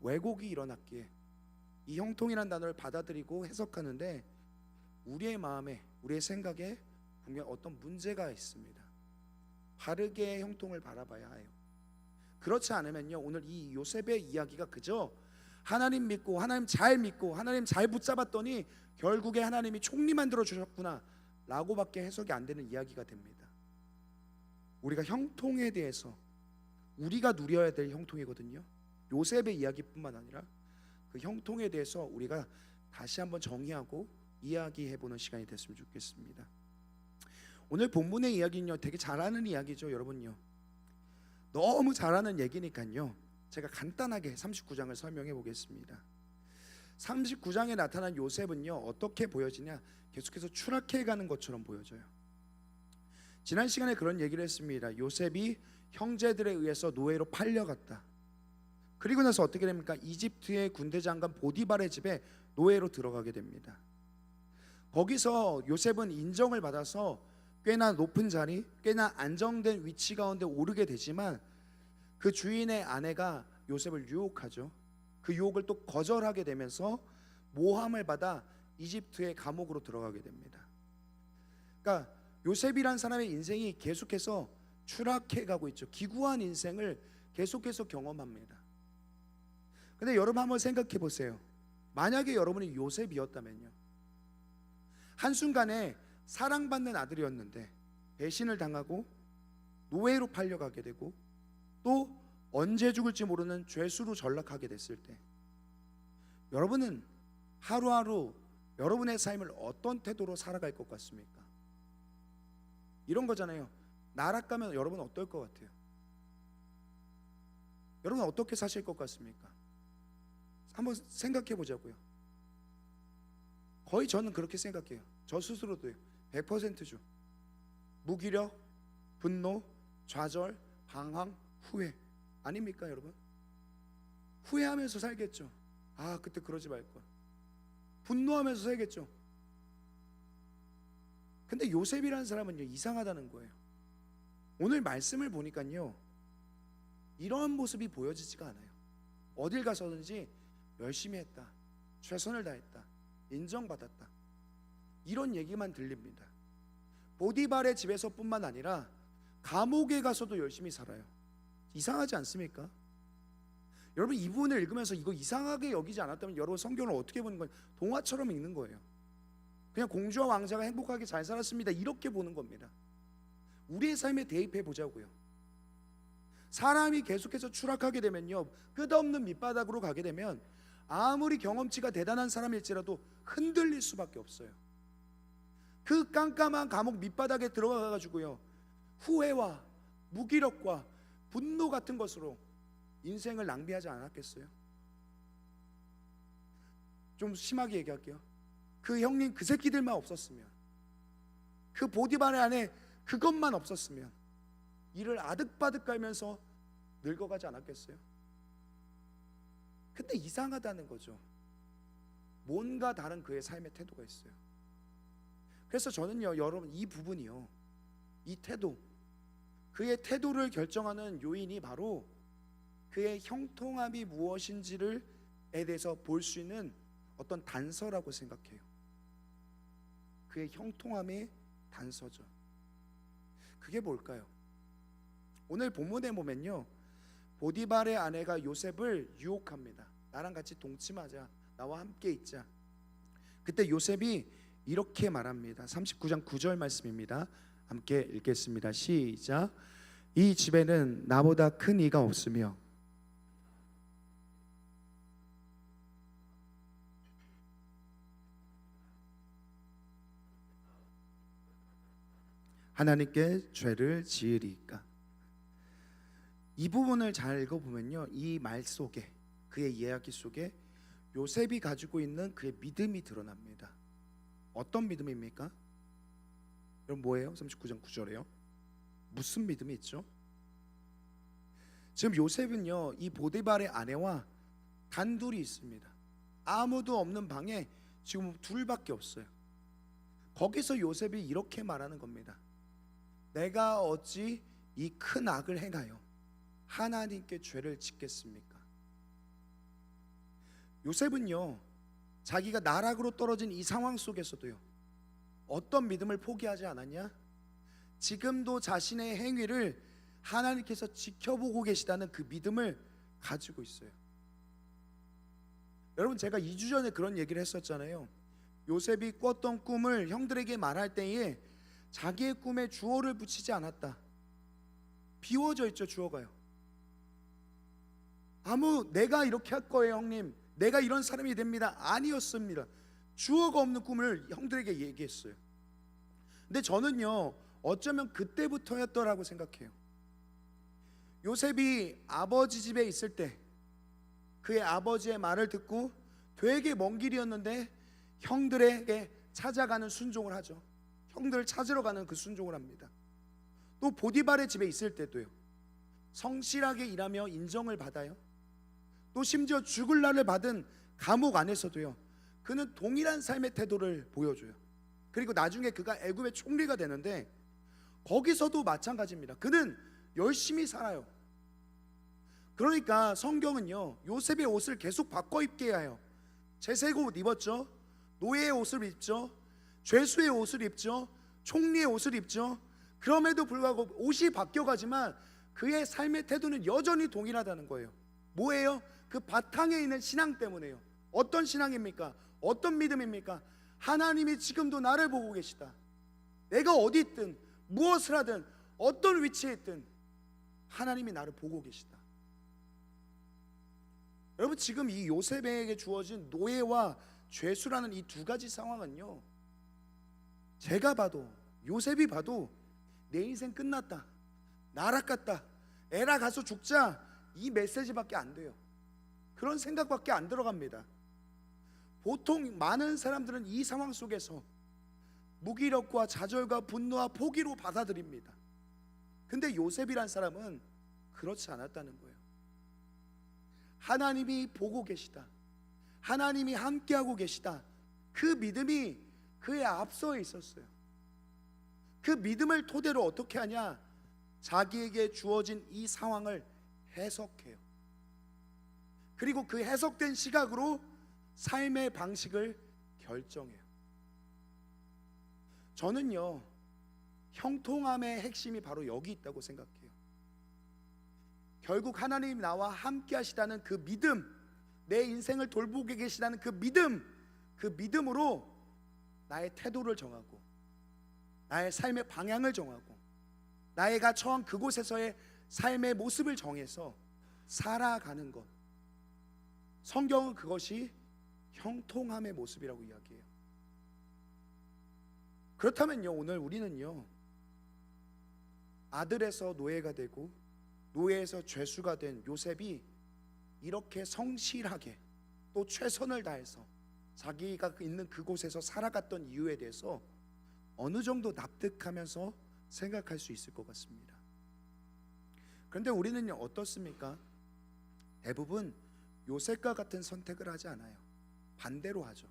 왜곡이 일어났기에 이 형통이란 단어를 받아들이고 해석하는데 우리의 마음에, 우리의 생각에 분명 어떤 문제가 있습니다. 바르게 형통을 바라봐야 해요. 그렇지 않으면요, 오늘 이 요셉의 이야기가 그저 하나님 믿고 하나님 잘 믿고 하나님 잘 붙잡았더니 결국에 하나님이 총리 만들어 주셨구나 라고밖에 해석이 안 되는 이야기가 됩니다. 우리가 형통에 대해서 우리가 누려야 될 형통이거든요. 요셉의 이야기뿐만 아니라 그 형통에 대해서 우리가 다시 한번 정의하고 이야기해보는 시간이 됐으면 좋겠습니다. 오늘 본문의 이야기는요, 되게 잘하는 이야기죠. 여러분요, 너무 잘하는 얘기니까요, 제가 간단하게 39장을 설명해 보겠습니다. 39장에 나타난 요셉은요, 어떻게 보여지냐, 계속해서 추락해 가는 것처럼 보여져요. 지난 시간에 그런 얘기를 했습니다. 요셉이 형제들에 의해서 노예로 팔려갔다. 그리고 나서 어떻게 됩니까? 이집트의 군대 장관 보디발의 집에 노예로 들어가게 됩니다. 거기서 요셉은 인정을 받아서 꽤나 높은 자리, 꽤나 안정된 위치 가운데 오르게 되지만 그 주인의 아내가 요셉을 유혹하죠. 그 유혹을 또 거절하게 되면서 모함을 받아 이집트의 감옥으로 들어가게 됩니다. 그러니까 요셉이란 사람의 인생이 계속해서 추락해 가고 있죠. 기구한 인생을 계속해서 경험합니다. 근데 여러분 한번 생각해 보세요. 만약에 여러분이 요셉이었다면요, 한순간에 사랑받는 아들이었는데 배신을 당하고 노예로 팔려가게 되고 또 언제 죽을지 모르는 죄수로 전락하게 됐을 때 여러분은 하루하루 여러분의 삶을 어떤 태도로 살아갈 것 같습니까? 이런 거잖아요. 나락 가면 여러분 어떨 것 같아요? 여러분 어떻게 사실 것 같습니까? 한번 생각해 보자고요. 거의 저는 그렇게 생각해요. 저 스스로도요. 100%죠. 무기력, 분노, 좌절, 방황, 후회. 아닙니까 여러분? 후회하면서 살겠죠. 아, 그때 그러지 말걸. 분노하면서 살겠죠. 근데 요셉이라는 사람은요, 이상하다는 거예요. 오늘 말씀을 보니까요, 이런 모습이 보여지지가 않아요. 어딜 가서든지 열심히 했다, 최선을 다했다, 인정받았다, 이런 얘기만 들립니다. 보디발의 집에서뿐만 아니라 감옥에 가서도 열심히 살아요. 이상하지 않습니까? 여러분, 이 부분을 읽으면서 이거 이상하게 여기지 않았다면 여러분 성경을 어떻게 보는 거예요? 동화처럼 읽는 거예요. 그냥 공주와 왕자가 행복하게 잘 살았습니다, 이렇게 보는 겁니다. 우리의 삶에 대입해 보자고요. 사람이 계속해서 추락하게 되면요, 끝없는 밑바닥으로 가게 되면 아무리 경험치가 대단한 사람일지라도 흔들릴 수밖에 없어요. 그 깜깜한 감옥 밑바닥에 들어가 가지고요, 후회와 무기력과 분노 같은 것으로 인생을 낭비하지 않았겠어요? 좀 심하게 얘기할게요. 그 형님 그 새끼들만 없었으면, 그 보디발의 안에 그것만 없었으면 이를 아득바득 깔면서 늙어가지 않았겠어요? 근데 이상하다는 거죠. 뭔가 다른 그의 삶의 태도가 있어요. 그래서 저는요, 여러분, 이 부분이요, 이 태도, 그의 태도를 결정하는 요인이 바로 그의 형통함이 무엇인지를 에 대해서 볼 수 있는 어떤 단서라고 생각해요. 그의 형통함의 단서죠. 그게 뭘까요? 오늘 본문에 보면요, 보디발의 아내가 요셉을 유혹합니다. 나랑 같이 동침하자, 나와 함께 있자. 그때 요셉이 이렇게 말합니다. 39장 9절 말씀입니다. 함께 읽겠습니다. 시작. 이 집에는 나보다 큰 이가 없으며 하나님께 죄를 지으리까. 이 부분을 잘 읽어보면요, 이 말 속에, 그의 이야기 속에 요셉이 가지고 있는 그의 믿음이 드러납니다. 어떤 믿음입니까? 여러분 뭐예요? 39장 9절에요. 무슨 믿음이 있죠? 지금 요셉은요, 이 보디발의 아내와 단둘이 있습니다. 아무도 없는 방에 지금 둘밖에 없어요. 거기서 요셉이 이렇게 말하는 겁니다. 내가 어찌 이 큰 악을 행하여 하나님께 죄를 짓겠습니까? 요셉은요, 자기가 나락으로 떨어진 이 상황 속에서도요, 어떤 믿음을 포기하지 않았냐? 지금도 자신의 행위를 하나님께서 지켜보고 계시다는 그 믿음을 가지고 있어요. 여러분, 제가 2주 전에 그런 얘기를 했었잖아요. 요셉이 꿨던 꿈을 형들에게 말할 때에 자기의 꿈에 주어를 붙이지 않았다. 비워져 있죠, 주어가요. 내가 이렇게 할 거예요, 형님, 내가 이런 사람이 됩니다, 아니었습니다. 주어가 없는 꿈을 형들에게 얘기했어요. 근데 저는요, 어쩌면 그때부터였더라고 생각해요. 요셉이 아버지 집에 있을 때 그의 아버지의 말을 듣고 되게 먼 길이었는데 형들에게 찾아가는 순종을 하죠. 형들을 찾으러 가는 그 순종을 합니다. 또 보디발의 집에 있을 때도요, 성실하게 일하며 인정을 받아요. 또 심지어 죽을 날을 받은 감옥 안에서도요, 그는 동일한 삶의 태도를 보여줘요. 그리고 나중에 그가 애굽의 총리가 되는데 거기서도 마찬가지입니다. 그는 열심히 살아요. 그러니까 성경은요, 요셉의 옷을 계속 바꿔 입게 해요. 제색 옷 입었죠, 노예의 옷을 입죠, 죄수의 옷을 입죠, 총리의 옷을 입죠. 그럼에도 불구하고 옷이 바뀌어가지만 그의 삶의 태도는 여전히 동일하다는 거예요. 뭐예요? 그 바탕에 있는 신앙 때문에요. 어떤 신앙입니까? 어떤 믿음입니까? 하나님이 지금도 나를 보고 계시다. 내가 어디 있든 무엇을 하든 어떤 위치에 있든 하나님이 나를 보고 계시다. 여러분, 지금 이 요셉에게 주어진 노예와 죄수라는 이 두 가지 상황은요, 제가 봐도, 요셉이 봐도 내 인생 끝났다, 나락 갔다, 에라 가서 죽자, 이 메시지밖에 안 돼요. 그런 생각밖에 안 들어갑니다. 보통 많은 사람들은 이 상황 속에서 무기력과 좌절과 분노와 포기로 받아들입니다. 근데 요셉이란 사람은 그렇지 않았다는 거예요. 하나님이 보고 계시다, 하나님이 함께하고 계시다, 그 믿음이 그의 앞서에 있었어요. 그 믿음을 토대로 어떻게 하냐? 자기에게 주어진 이 상황을 해석해요. 그리고 그 해석된 시각으로 삶의 방식을 결정해요. 저는요, 형통함의 핵심이 바로 여기 있다고 생각해요. 결국 하나님이 나와 함께 하시다는 그 믿음, 내 인생을 돌보고 계시다는 그 믿음, 그 믿음으로 나의 태도를 정하고 나의 삶의 방향을 정하고 나이가 처한 그곳에서의 삶의 모습을 정해서 살아가는 것, 성경은 그것이 형통함의 모습이라고 이야기해요. 그렇다면요, 오늘 우리는요, 아들에서 노예가 되고 노예에서 죄수가 된 요셉이 이렇게 성실하게 또 최선을 다해서 자기가 있는 그곳에서 살아갔던 이유에 대해서 어느 정도 납득하면서 생각할 수 있을 것 같습니다. 그런데 우리는요, 어떻습니까? 대부분 요셉과 같은 선택을 하지 않아요. 반대로 하죠.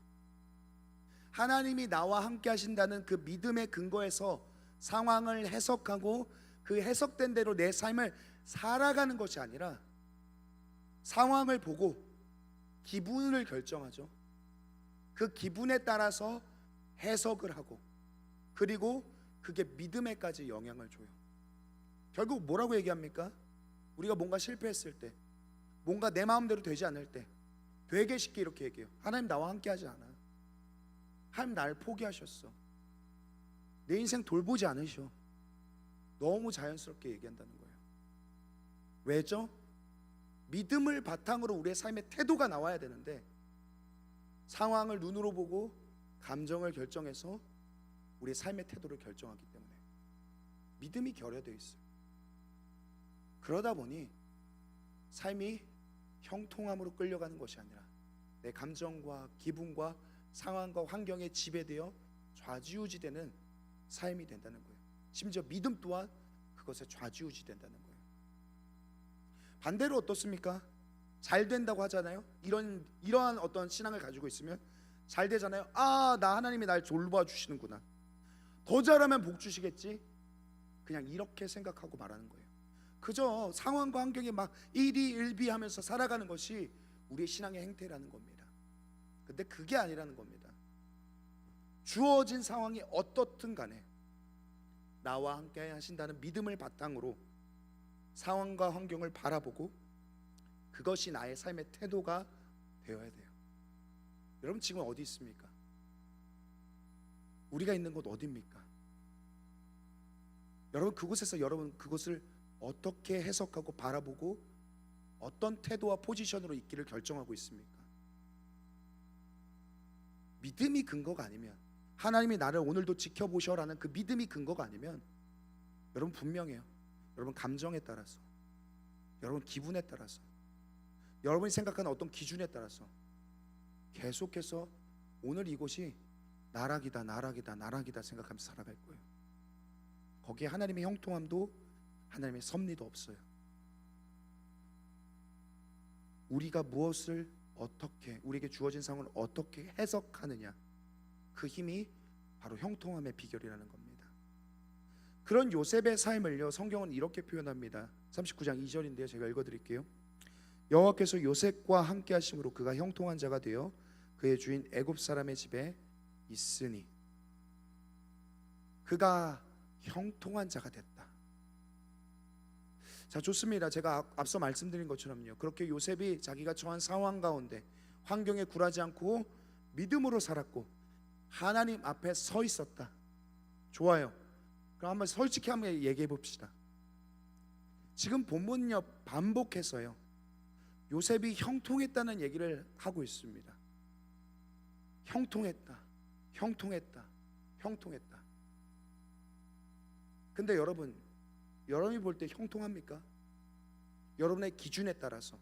하나님이 나와 함께 하신다는 그 믿음의 근거에서 상황을 해석하고 그 해석된 대로 내 삶을 살아가는 것이 아니라 상황을 보고 기분을 결정하죠. 그 기분에 따라서 해석을 하고 그리고 그게 믿음에까지 영향을 줘요. 결국 뭐라고 얘기합니까? 우리가 뭔가 실패했을 때, 뭔가 내 마음대로 되지 않을 때 되게 쉽게 이렇게 얘기해요. 하나님 나와 함께 하지 않아. 하나님 날 포기하셨어. 내 인생 돌보지 않으셔. 너무 자연스럽게 얘기한다는 거예요. 왜죠? 믿음을 바탕으로 우리의 삶의 태도가 나와야 되는데 상황을 눈으로 보고 감정을 결정해서 우리의 삶의 태도를 결정하기 때문에 믿음이 결여되어 있어요. 그러다 보니 삶이 형통함으로 끌려가는 것이 아니라 내 감정과 기분과 상황과 환경에 지배되어 좌지우지되는 삶이 된다는 거예요. 심지어 믿음 또한 그것에 좌지우지된다는 거예요. 반대로 어떻습니까? 잘 된다고 하잖아요. 이러한 어떤 신앙을 가지고 있으면 잘 되잖아요. 나 하나님이 날 돌봐 주시는구나. 더 잘하면 복 주시겠지. 그냥 이렇게 생각하고 말하는 거예요. 그저 상황과 환경에 막 일희일비하면서 살아가는 것이 우리의 신앙의 행태라는 겁니다. 근데 그게 아니라는 겁니다. 주어진 상황이 어떻든 간에 나와 함께 하신다는 믿음을 바탕으로 상황과 환경을 바라보고 그것이 나의 삶의 태도가 되어야 돼요. 여러분 지금 어디 있습니까? 우리가 있는 곳 어디입니까? 여러분 그곳에서 여러분 그것을 어떻게 해석하고 바라보고 어떤 태도와 포지션으로 있기를 결정하고 있습니까? 믿음이 근거가 아니면, 하나님이 나를 오늘도 지켜보셔라는 그 믿음이 근거가 아니면, 여러분 분명해요. 여러분 감정에 따라서, 여러분 기분에 따라서, 여러분이 생각하는 어떤 기준에 따라서 계속해서 오늘 이곳이 나락이다 생각하면서 살아갈 거예요. 거기에 하나님의 형통함도 하나님의 섭리도 없어요. 우리가 무엇을 어떻게, 우리에게 주어진 상황을 어떻게 해석하느냐, 그 힘이 바로 형통함의 비결이라는 겁니다. 그런 요셉의 삶을요, 성경은 이렇게 표현합니다. 39장 2절인데요, 제가 읽어드릴게요. 여호와께서 요셉과 함께 하심으로 그가 형통한 자가 되어 그의 주인 애굽 사람의 집에 있으니, 그가 형통한 자가 됐다. 자, 좋습니다. 제가 앞서 말씀드린 것처럼요, 그렇게 요셉이 자기가 처한 상황 가운데 환경에 굴하지 않고 믿음으로 살았고 하나님 앞에 서 있었다. 좋아요. 그럼 한번 솔직히 한번 얘기해 봅시다. 지금 본문요 반복해서요 요셉이 형통했다는 얘기를 하고 있습니다. 형통했다, 형통했다, 형통했다. 근데 여러분이 볼 때 형통합니까? 여러분의 기준에 따라서,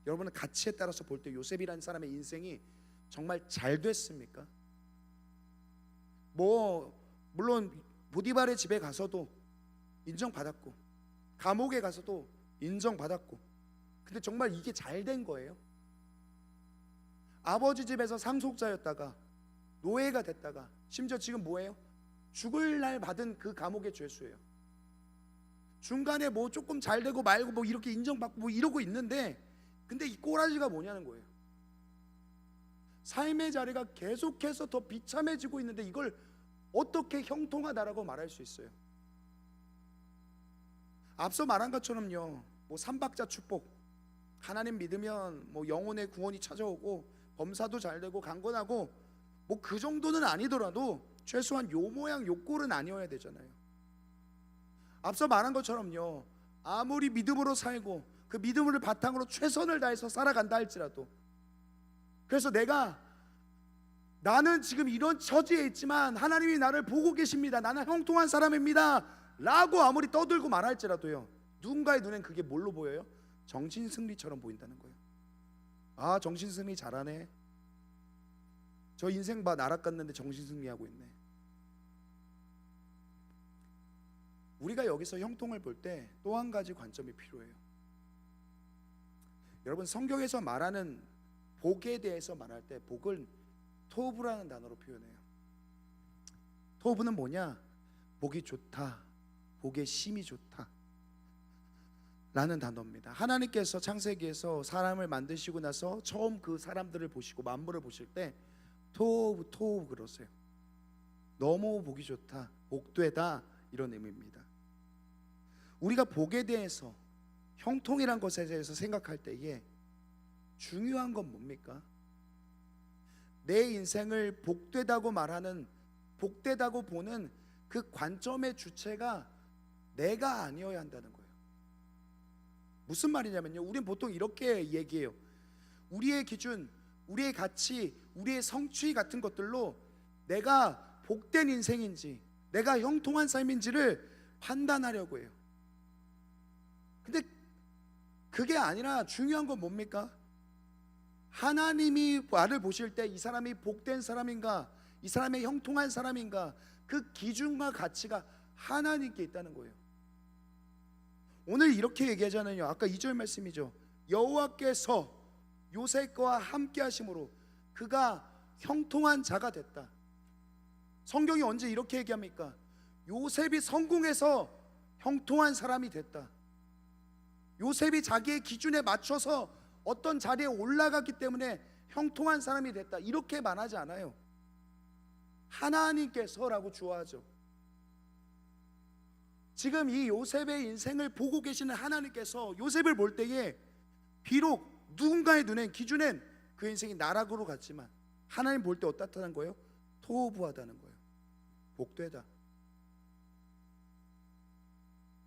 여러분의 가치에 따라서 볼 때 요셉이라는 사람의 인생이 정말 잘 됐습니까? 물론 보디발의 집에 가서도 인정받았고 감옥에 가서도 인정받았고, 근데 정말 이게 잘 된 거예요? 아버지 집에서 상속자였다가 노예가 됐다가 심지어 지금 뭐예요? 죽을 날 받은 그 감옥의 죄수예요. 중간에 뭐 조금 잘 되고 말고 뭐 이렇게 인정받고 뭐 이러고 있는데, 근데 이 꼬라지가 뭐냐는 거예요. 삶의 자리가 계속해서 더 비참해지고 있는데 이걸 어떻게 형통하다라고 말할 수 있어요? 앞서 말한 것처럼요, 뭐 삼박자 축복, 하나님 믿으면 뭐 영혼의 구원이 찾아오고 범사도 잘 되고 강건하고, 뭐 그 정도는 아니더라도 최소한 요 모양 요 꼴은 아니어야 되잖아요. 앞서 말한 것처럼요, 아무리 믿음으로 살고 그 믿음을 바탕으로 최선을 다해서 살아간다 할지라도, 그래서 나는 지금 이런 처지에 있지만 하나님이 나를 보고 계십니다, 나는 형통한 사람입니다 라고 아무리 떠들고 말할지라도요, 누군가의 눈엔 그게 뭘로 보여요? 정신승리처럼 보인다는 거예요. 아, 정신승리 잘하네, 저 인생 봐 나락 갔는데 정신승리하고 있네. 우리가 여기서 형통을 볼 때 또 한 가지 관점이 필요해요. 여러분 성경에서 말하는 복에 대해서 말할 때 복은 토브라는 단어로 표현해요. 토브는 뭐냐? 복이 좋다, 복의 심이 좋다 라는 단어입니다. 하나님께서 창세기에서 사람을 만드시고 나서 처음 그 사람들을 보시고 만물을 보실 때 토브 그러세요. 너무 복이 좋다, 복되다, 이런 의미입니다. 우리가 복에 대해서, 형통이란 것에 대해서 생각할 때에 중요한 건 뭡니까? 내 인생을 복되다고 말하는, 복되다고 보는 그 관점의 주체가 내가 아니어야 한다는 거예요. 무슨 말이냐면요, 우리는 보통 이렇게 얘기해요. 우리의 기준, 우리의 가치, 우리의 성취 같은 것들로 내가 복된 인생인지 내가 형통한 삶인지를 판단하려고 해요. 근데 그게 아니라 중요한 건 뭡니까? 하나님이 나를 보실 때 이 사람이 복된 사람인가, 이 사람이 형통한 사람인가, 그 기준과 가치가 하나님께 있다는 거예요. 오늘 이렇게 얘기하잖아요. 아까 2절 말씀이죠. 여호와께서 요셉과 함께 하심으로 그가 형통한 자가 됐다. 성경이 언제 이렇게 얘기합니까? 요셉이 성공해서 형통한 사람이 됐다. 요셉이 자기의 기준에 맞춰서 어떤 자리에 올라갔기 때문에 형통한 사람이 됐다, 이렇게 말하지 않아요. 하나님께서라고 주어하죠. 지금 이 요셉의 인생을 보고 계시는 하나님께서 요셉을 볼 때에 비록 누군가의 눈엔, 기준엔 그 인생이 나락으로 갔지만 하나님 볼 때 어떻다는 거예요? 토부하다는 거예요. 복되다,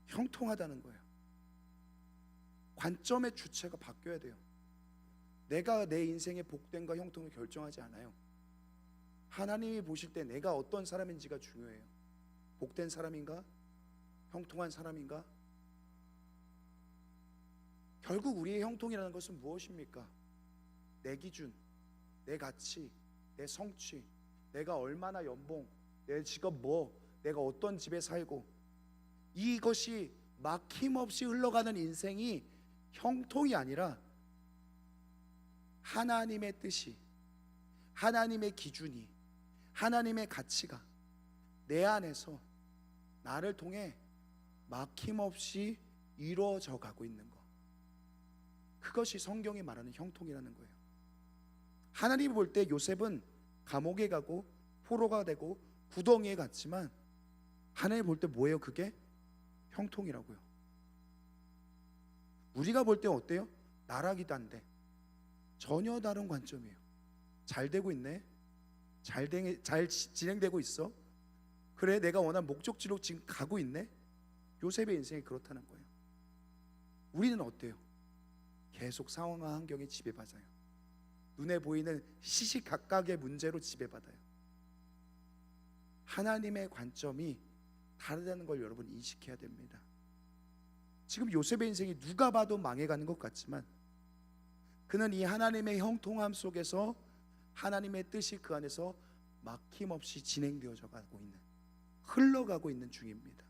형통하다는 거예요. 관점의 주체가 바뀌어야 돼요. 내가 내 인생의 복됨과 형통을 결정하지 않아요. 하나님이 보실 때 내가 어떤 사람인지가 중요해요. 복된 사람인가? 형통한 사람인가? 결국 우리의 형통이라는 것은 무엇입니까? 내 기준, 내 가치, 내 성취, 내가 얼마나 연봉, 내 직업 내가 어떤 집에 살고, 이것이 막힘없이 흘러가는 인생이 형통이 아니라 하나님의 뜻이, 하나님의 기준이, 하나님의 가치가 내 안에서 나를 통해 막힘없이 이루어져 가고 있는 것, 그것이 성경이 말하는 형통이라는 거예요. 하나님이 볼 때 요셉은 감옥에 가고 포로가 되고 구덩이에 갔지만 하나님 볼 때 뭐예요? 그게 형통이라고요. 우리가 볼 때 어때요? 나락이단데 전혀 다른 관점이에요. 잘 되고 있네, 잘 진행되고 있어, 그래 내가 원하는 목적지로 지금 가고 있네. 요셉의 인생이 그렇다는 거예요. 우리는 어때요? 계속 상황과 환경에 지배받아요. 눈에 보이는 시시각각의 문제로 지배받아요. 하나님의 관점이 다르다는 걸 여러분 인식해야 됩니다. 지금 요셉의 인생이 누가 봐도 망해가는 것 같지만 그는 이 하나님의 형통함 속에서 하나님의 뜻이 그 안에서 막힘없이 진행되어져 가고 있는, 흘러가고 있는 중입니다.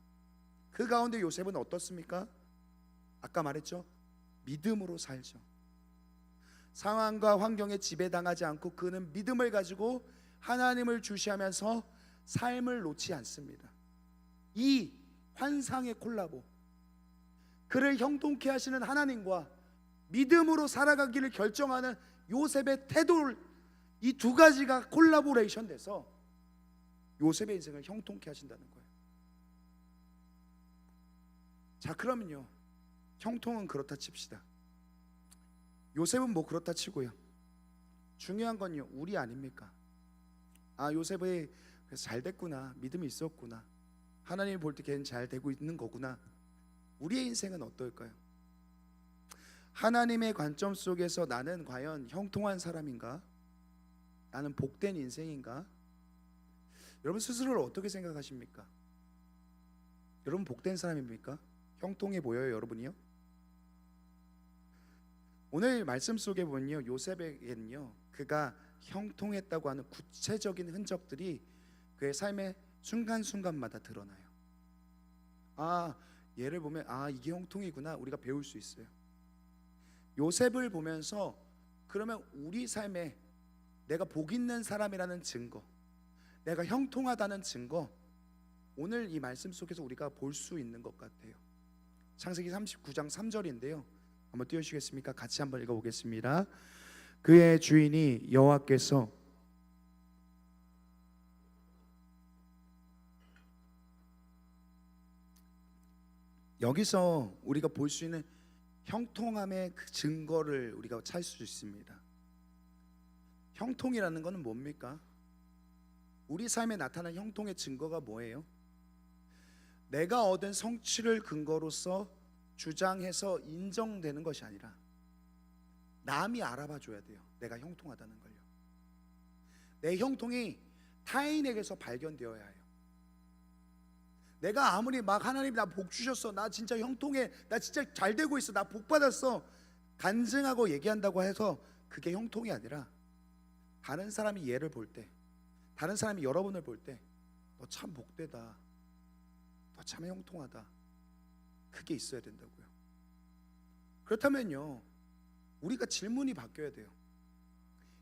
그 가운데 요셉은 어떻습니까? 아까 말했죠, 믿음으로 살죠. 상황과 환경에 지배당하지 않고 그는 믿음을 가지고 하나님을 주시하면서 삶을 놓지 않습니다. 이 환상의 콜라보, 그를 형통케 하시는 하나님과 믿음으로 살아가기를 결정하는 요셉의 태도를, 이 두 가지가 콜라보레이션 돼서 요셉의 인생을 형통케 하신다는 거예요. 자, 그러면요, 형통은 그렇다 칩시다. 요셉은 뭐 그렇다 치고요, 중요한 건요, 우리 아닙니까? 아, 요셉이 잘 됐구나, 믿음이 있었구나, 하나님 볼 때 걔는 잘 되고 있는 거구나. 우리의 인생은 어떨까요? 하나님의 관점 속에서 나는 과연 형통한 사람인가? 나는 복된 인생인가? 여러분 스스로를 어떻게 생각하십니까? 여러분 복된 사람입니까? 형통해 보여요, 여러분이요? 오늘 말씀 속에 보면요, 요셉에게는요, 그가 형통했다고 하는 구체적인 흔적들이 그의 삶의 순간순간마다 드러나요. 아, 얘를 보면 아, 이게 형통이구나, 우리가 배울 수 있어요. 요셉을 보면서 그러면 우리 삶에 내가 복 있는 사람이라는 증거, 내가 형통하다는 증거, 오늘 이 말씀 속에서 우리가 볼 수 있는 것 같아요. 창세기 39장 3절인데요 한번 띄워주시겠습니까? 같이 한번 읽어보겠습니다. 그의 주인이 여호와께서 여기서 우리가 볼 수 있는 형통함의 그 증거를 우리가 찾을 수 있습니다. 형통이라는 것은 뭡니까? 우리 삶에 나타난 형통의 증거가 뭐예요? 내가 얻은 성취를 근거로서 주장해서 인정되는 것이 아니라 남이 알아봐 줘야 돼요. 내가 형통하다는 걸요. 내 형통이 타인에게서 발견되어야 해요. 내가 아무리 막 하나님 나 복 주셨어, 나 진짜 형통해, 나 진짜 잘 되고 있어, 나 복 받았어 간증하고 얘기한다고 해서 그게 형통이 아니라 다른 사람이 얘를 볼 때, 다른 사람이 여러분을 볼 때 너 참 복되다, 너 참 형통하다, 그게 있어야 된다고요. 그렇다면요, 우리가 질문이 바뀌어야 돼요.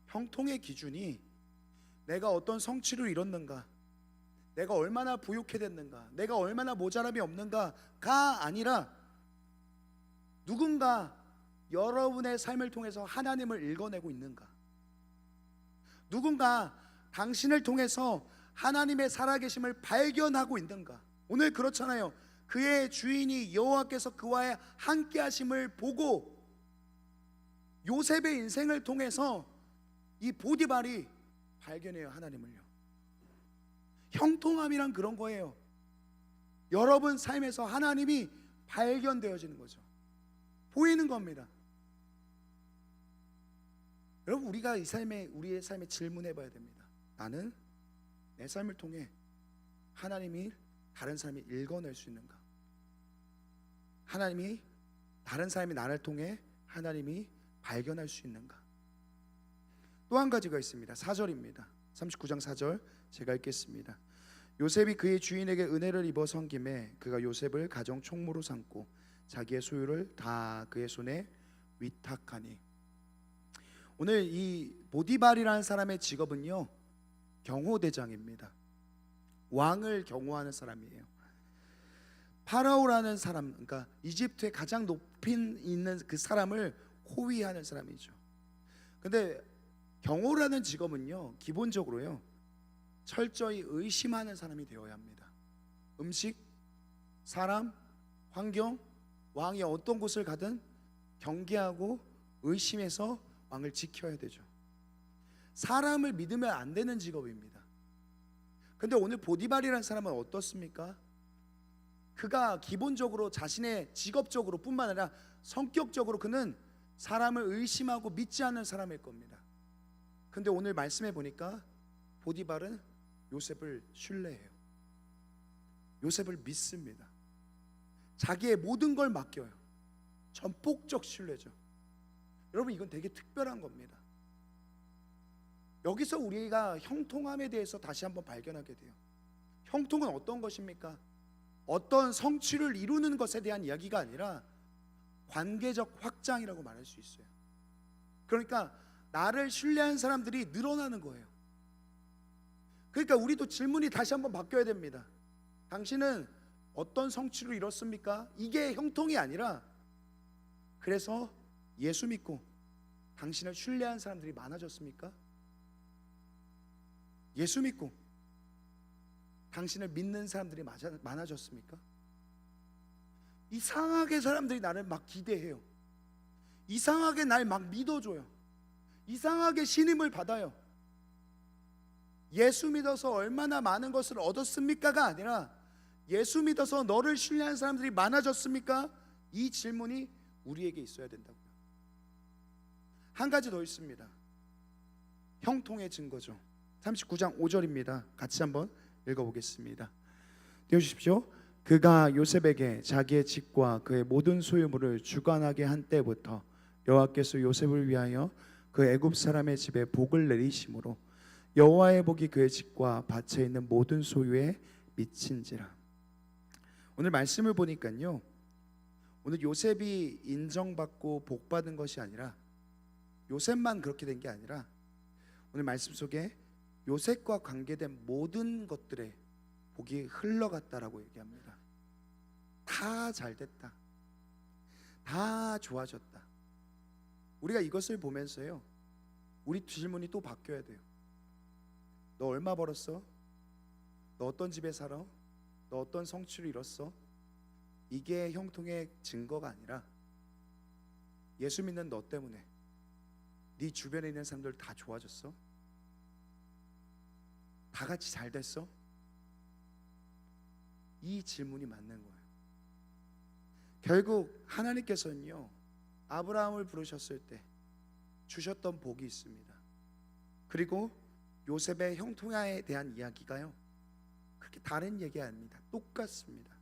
형통의 기준이 내가 어떤 성취를 이뤘는가, 내가 얼마나 부유해졌는가, 내가 얼마나 모자람이 없는가가 아니라 누군가 여러분의 삶을 통해서 하나님을 읽어내고 있는가, 누군가 당신을 통해서 하나님의 살아계심을 발견하고 있는가. 오늘 그렇잖아요. 그의 주인이 여호와께서 그와의 함께하심을 보고 요셉의 인생을 통해서 이 보디발이 발견해요, 하나님을요. 형통함이란 그런 거예요. 여러분 삶에서 하나님이 발견되어지는 거죠. 보이는 겁니다. 여러분, 우리가 우리의 삶에 질문해 봐야 됩니다. 나는 내 삶을 통해 하나님이 다른 사람이 읽어낼 수 있는가? 하나님이 다른 사람이 나를 통해 하나님이 발견할 수 있는가? 또 한 가지가 있습니다. 4절입니다. 39장 4절 제가 읽겠습니다. 요셉이 그의 주인에게 은혜를 입어 섬김에 그가 요셉을 가정 총무로 삼고 자기의 소유를 다 그의 손에 위탁하니. 오늘 이 보디발이라는 사람의 직업은요, 경호대장입니다. 왕을 경호하는 사람이에요. 파라오라는 사람, 그러니까 이집트의 가장 높인 있는 그 사람을 호위하는 사람이죠. 근데 경호라는 직업은요, 기본적으로요, 철저히 의심하는 사람이 되어야 합니다. 음식, 사람, 환경, 왕이 어떤 곳을 가든 경계하고 의심해서 왕을 지켜야 되죠. 사람을 믿으면 안 되는 직업입니다. 근데 오늘 보디발이라는 사람은 어떻습니까? 그가 기본적으로 자신의 직업적으로 뿐만 아니라 성격적으로 그는 사람을 의심하고 믿지 않는 사람일 겁니다. 근데 오늘 말씀해 보니까 보디발은 요셉을 신뢰해요. 요셉을 믿습니다. 자기의 모든 걸 맡겨요. 전폭적 신뢰죠. 여러분, 이건 되게 특별한 겁니다. 여기서 우리가 형통함에 대해서 다시 한번 발견하게 돼요. 형통은 어떤 것입니까? 어떤 성취를 이루는 것에 대한 이야기가 아니라 관계적 확장이라고 말할 수 있어요. 그러니까 나를 신뢰한 사람들이 늘어나는 거예요. 그러니까 우리도 질문이 다시 한번 바뀌어야 됩니다. 당신은 어떤 성취를 이뤘습니까? 이게 형통이 아니라, 그래서 예수 믿고 당신을 신뢰한 사람들이 많아졌습니까? 예수 믿고 당신을 믿는 사람들이 많아졌습니까? 이상하게 사람들이 나를 막 기대해요. 이상하게 날 막 믿어줘요. 이상하게 신임을 받아요. 예수 믿어서 얼마나 많은 것을 얻었습니까가 아니라, 예수 믿어서 너를 신뢰한 사람들이 많아졌습니까? 이 질문이 우리에게 있어야 된다고요. 한 가지 더 있습니다. 형통의 증거죠. 39장 5절입니다. 같이 한번 읽어보겠습니다. 띄워주십시오. 그가 요셉에게 자기의 집과 그의 모든 소유물을 주관하게 한 때부터 여호와께서 요셉을 위하여 그 애굽 사람의 집에 복을 내리심으로 여호와의 복이 그의 집과 밭에 있는 모든 소유에 미친지라. 오늘 말씀을 보니까요, 오늘 요셉이 인정받고 복받은 것이 아니라, 요셉만 그렇게 된 게 아니라, 오늘 말씀 속에 요셉과 관계된 모든 것들에 복이 흘러갔다라고 얘기합니다. 다 잘됐다, 다 좋아졌다. 우리가 이것을 보면서요, 우리 질문이 또 바뀌어야 돼요. 너 얼마 벌었어? 너 어떤 집에 살아? 너 어떤 성취를 이뤘어? 이게 형통의 증거가 아니라, 예수 믿는 너 때문에 네 주변에 있는 사람들 다 좋아졌어? 다 같이 잘 됐어? 이 질문이 맞는 거예요. 결국 하나님께서는요, 아브라함을 부르셨을 때 주셨던 복이 있습니다. 그리고 요셉의 형통에 대한 이야기가요, 그렇게 다른 얘기 아닙니다. 똑같습니다.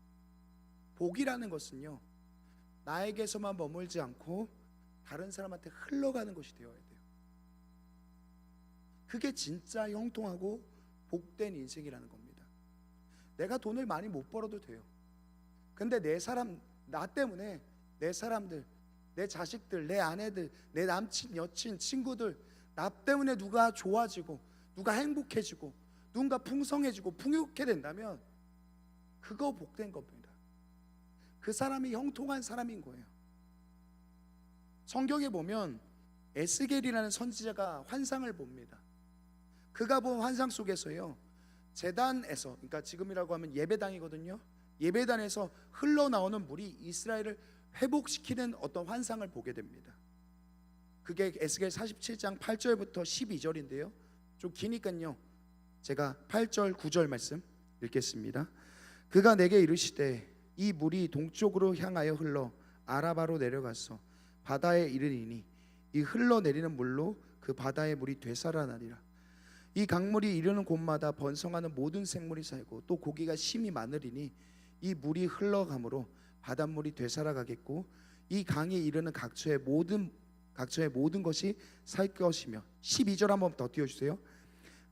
복이라는 것은요, 나에게서만 머물지 않고 다른 사람한테 흘러가는 것이 되어야 돼요. 그게 진짜 형통하고 복된 인생이라는 겁니다. 내가 돈을 많이 못 벌어도 돼요. 근데 나 때문에 내 사람들, 내 자식들, 내 아내들, 내 남친, 여친, 친구들, 나 때문에 누가 좋아지고, 누가 행복해지고, 누군가 풍성해지고 풍요롭게 된다면 그거 복된 겁니다. 그 사람이 형통한 사람인 거예요. 성경에 보면 에스겔이라는 선지자가 환상을 봅니다. 그가 본 환상 속에서요, 제단에서, 그러니까 지금이라고 하면 예배당이거든요. 예배단에서 흘러나오는 물이 이스라엘을 회복시키는 어떤 환상을 보게 됩니다. 그게 에스겔 47장 8절부터 12절인데요 좀 기니까요 제가 8절 9절 말씀 읽겠습니다. 그가 내게 이르시되 이 물이 동쪽으로 향하여 흘러 아라바로 내려가서 바다에 이르리니 이 흘러내리는 물로 그 바다의 물이 되살아나리라. 이 강물이 이르는 곳마다 번성하는 모든 생물이 살고 또 고기가 심이 많으리니 이 물이 흘러가므로 바닷물이 되살아가겠고 이 강에 이르는 각처의 모든 것이 살 것이며 12절 한번 더 띄워주세요.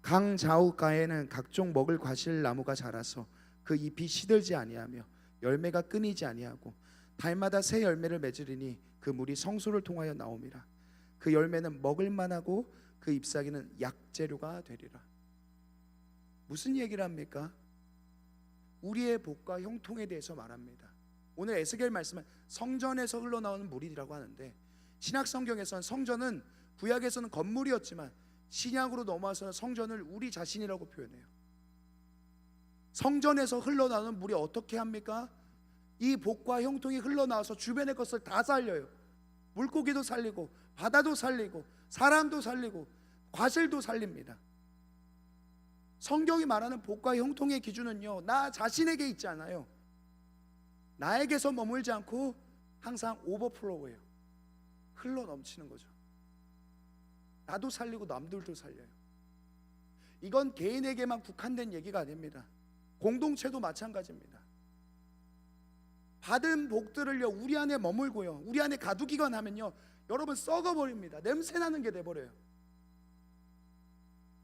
강 좌우가에는 각종 먹을 과실 나무가 자라서 그 잎이 시들지 아니하며 열매가 끊이지 아니하고 달마다 새 열매를 맺으리니 그 물이 성소를 통하여 나옴이라. 그 열매는 먹을 만하고 그 잎사귀는 약재료가 되리라. 무슨 얘기를 합니까? 우리의 복과 형통에 대해서 말합니다. 오늘 에스겔 말씀은 성전에서 흘러나오는 물이라고 하는데, 신약 성경에서는 성전은 구약에서는 건물이었지만 신약으로 넘어와서는 성전을 우리 자신이라고 표현해요. 성전에서 흘러나오는 물이 어떻게 합니까? 이 복과 형통이 흘러나와서 주변의 것을 다 살려요. 물고기도 살리고 바다도 살리고 사람도 살리고 과실도 살립니다. 성경이 말하는 복과 형통의 기준은요, 나 자신에게 있지 않아요. 나에게서 머물지 않고 항상 오버플로우예요. 흘러 넘치는 거죠. 나도 살리고 남들도 살려요. 이건 개인에게만 국한된 얘기가 아닙니다. 공동체도 마찬가지입니다. 받은 복들을요 우리 안에 머물고요 우리 안에 가두기만 하면요 여러분 썩어버립니다. 냄새나는 게 돼버려요.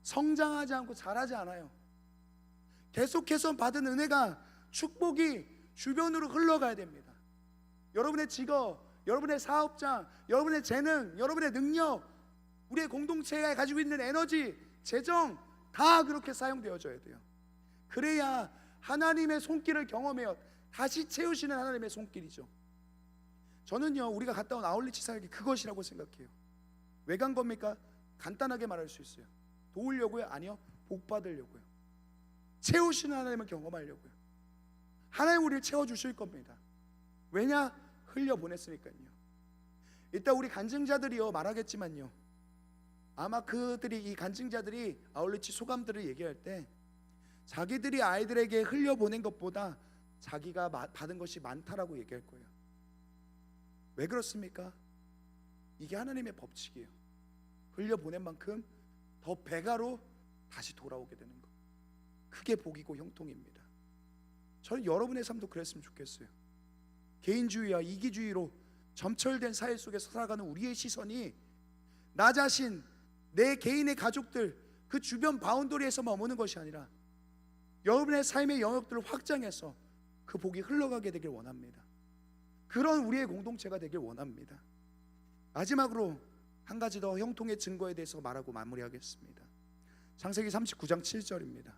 성장하지 않고 자라지 않아요. 계속해서 받은 은혜가, 축복이 주변으로 흘러가야 됩니다. 여러분의 직업, 여러분의 사업장, 여러분의 재능, 여러분의 능력, 우리의 공동체가 가지고 있는 에너지, 재정 다 그렇게 사용되어져야 돼요. 그래야 하나님의 손길을 경험해요. 다시 채우시는 하나님의 손길이죠. 저는요 우리가 갔다 온 아울리치 사역이 그것이라고 생각해요. 왜 간 겁니까? 간단하게 말할 수 있어요. 도우려고요? 아니요, 복 받으려고요. 채우시는 하나님을 경험하려고요. 하나님 우리를 채워주실 겁니다. 왜냐? 흘려보냈으니까요. 이따 우리 간증자들이요 말하겠지만요, 아마 그들이, 이 간증자들이 아울리치 소감들을 얘기할 때 자기들이 아이들에게 흘려보낸 것보다 자기가 받은 것이 많다라고 얘기할 거예요. 왜 그렇습니까? 이게 하나님의 법칙이에요. 흘려보낸 만큼 더 배가로 다시 돌아오게 되는 것. 그게 복이고 형통입니다. 저는 여러분의 삶도 그랬으면 좋겠어요. 개인주의와 이기주의로 점철된 사회 속에서 살아가는 우리의 시선이 나 자신, 내 개인의 가족들, 그 주변 바운더리에서 머무는 것이 아니라 여러분의 삶의 영역들을 확장해서 그 복이 흘러가게 되길 원합니다. 그런 우리의 공동체가 되길 원합니다. 마지막으로 한 가지 더 형통의 증거에 대해서 말하고 마무리하겠습니다. 창세기 39장 7절입니다.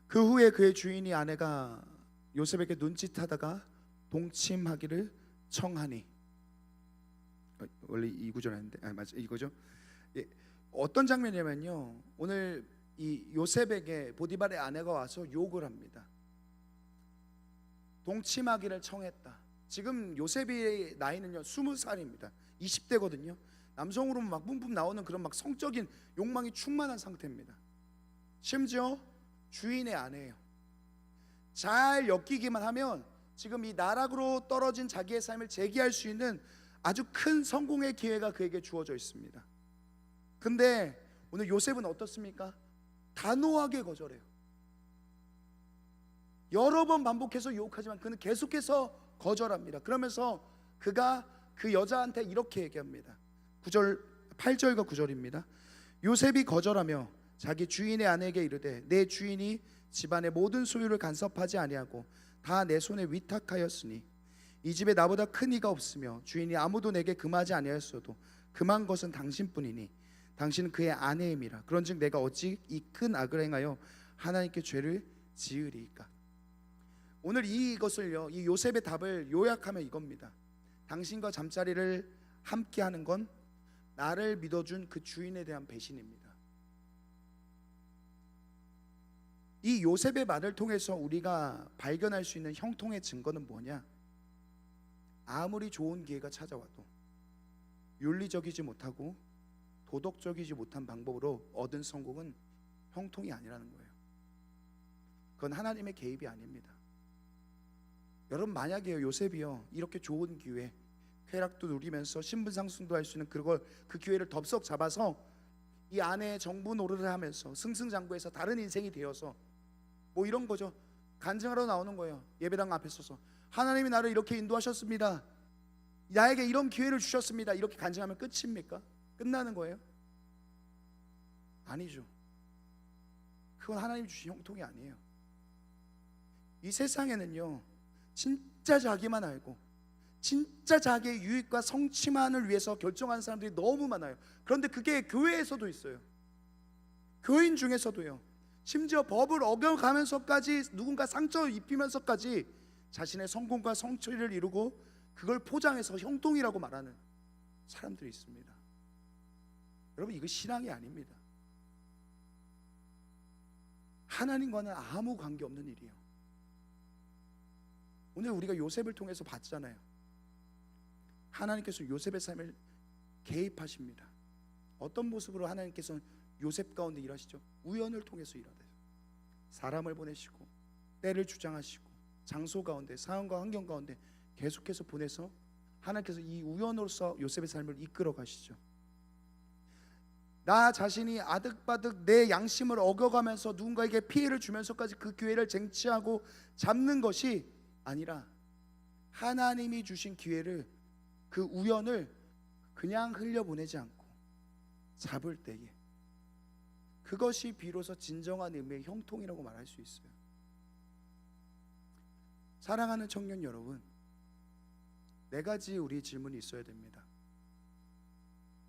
그 후에 그의 주인이 아내가 요셉에게 눈짓하다가 동침하기를 청하니, 원래 이 구절인데 맞아, 이거죠. 예, 어떤 장면이냐면요, 오늘 이 요셉에게 보디발의 아내가 와서 욕을 합니다. 동침하기를 청했다. 지금 요셉의 나이는요 20살입니다. 20대거든요. 남성으로 막 뿜뿜 나오는 그런 막 성적인 욕망이 충만한 상태입니다. 심지어 주인의 아내예요. 잘 엮이기만 하면 지금 이 나락으로 떨어진 자기의 삶을 재기할 수 있는 아주 큰 성공의 기회가 그에게 주어져 있습니다. 근데 오늘 요셉은 어떻습니까? 단호하게 거절해요. 여러 번 반복해서 유혹하지만 그는 계속해서 거절합니다. 그러면서 그가 그 여자한테 이렇게 얘기합니다. 8절과 9절입니다. 요셉이 거절하며 자기 주인의 아내에게 이르되 내 주인이 집안의 모든 소유를 간섭하지 아니하고 다 내 손에 위탁하였으니 이 집에 나보다 큰 이가 없으며 주인이 아무도 내게 금하지 아니하였어도 금한 것은 당신뿐이니 당신은 그의 아내임이라. 그런즉 내가 어찌 이 큰 악을 행하여 하나님께 죄를 지으리이까. 오늘 이것을요, 이 요셉의 답을 요약하면 이겁니다. 당신과 잠자리를 함께 하는 건 나를 믿어준 그 주인에 대한 배신입니다. 이 요셉의 말을 통해서 우리가 발견할 수 있는 형통의 증거는 뭐냐? 아무리 좋은 기회가 찾아와도 윤리적이지 못하고 도덕적이지 못한 방법으로 얻은 성공은 형통이 아니라는 거예요. 그건 하나님의 개입이 아닙니다. 여러분, 만약에요, 요셉이요 이렇게 좋은 기회, 쾌락도 누리면서 신분상승도 할 수 있는 그 기회를 덥석 잡아서 이 아내의 정부 노릇을 하면서 승승장구해서 다른 인생이 되어서 뭐 이런 거죠. 간증하러 나오는 거예요. 예배당 앞에 서서 하나님이 나를 이렇게 인도하셨습니다, 나에게 이런 기회를 주셨습니다, 이렇게 간증하면 끝입니까? 끝나는 거예요? 아니죠. 그건 하나님 주신 형통이 아니에요. 이 세상에는요, 진짜 자기만 알고 진짜 자기의 유익과 성취만을 위해서 결정하는 사람들이 너무 많아요. 그런데 그게 교회에서도 있어요. 교인 중에서도요. 심지어 법을 어겨가면서까지 누군가 상처를 입히면서까지 자신의 성공과 성취를 이루고 그걸 포장해서 형통이라고 말하는 사람들이 있습니다. 여러분, 이거 신앙이 아닙니다. 하나님과는 아무 관계없는 일이에요. 오늘 우리가 요셉을 통해서 봤잖아요. 하나님께서 요셉의 삶을 개입하십니다. 어떤 모습으로 하나님께서는 요셉 가운데 일하시죠? 우연을 통해서 일하세요. 사람을 보내시고 때를 주장하시고 장소 가운데, 상황과 환경 가운데 계속해서 보내서 하나님께서 이 우연으로서 요셉의 삶을 이끌어 가시죠. 나 자신이 아득바득 내 양심을 어겨가면서 누군가에게 피해를 주면서까지 그 기회를 쟁취하고 잡는 것이 아니라 하나님이 주신 기회를, 그 우연을 그냥 흘려보내지 않고 잡을 때에 그것이 비로소 진정한 의미의 형통이라고 말할 수 있어요. 사랑하는 청년 여러분, 네 가지 우리 질문이 있어야 됩니다.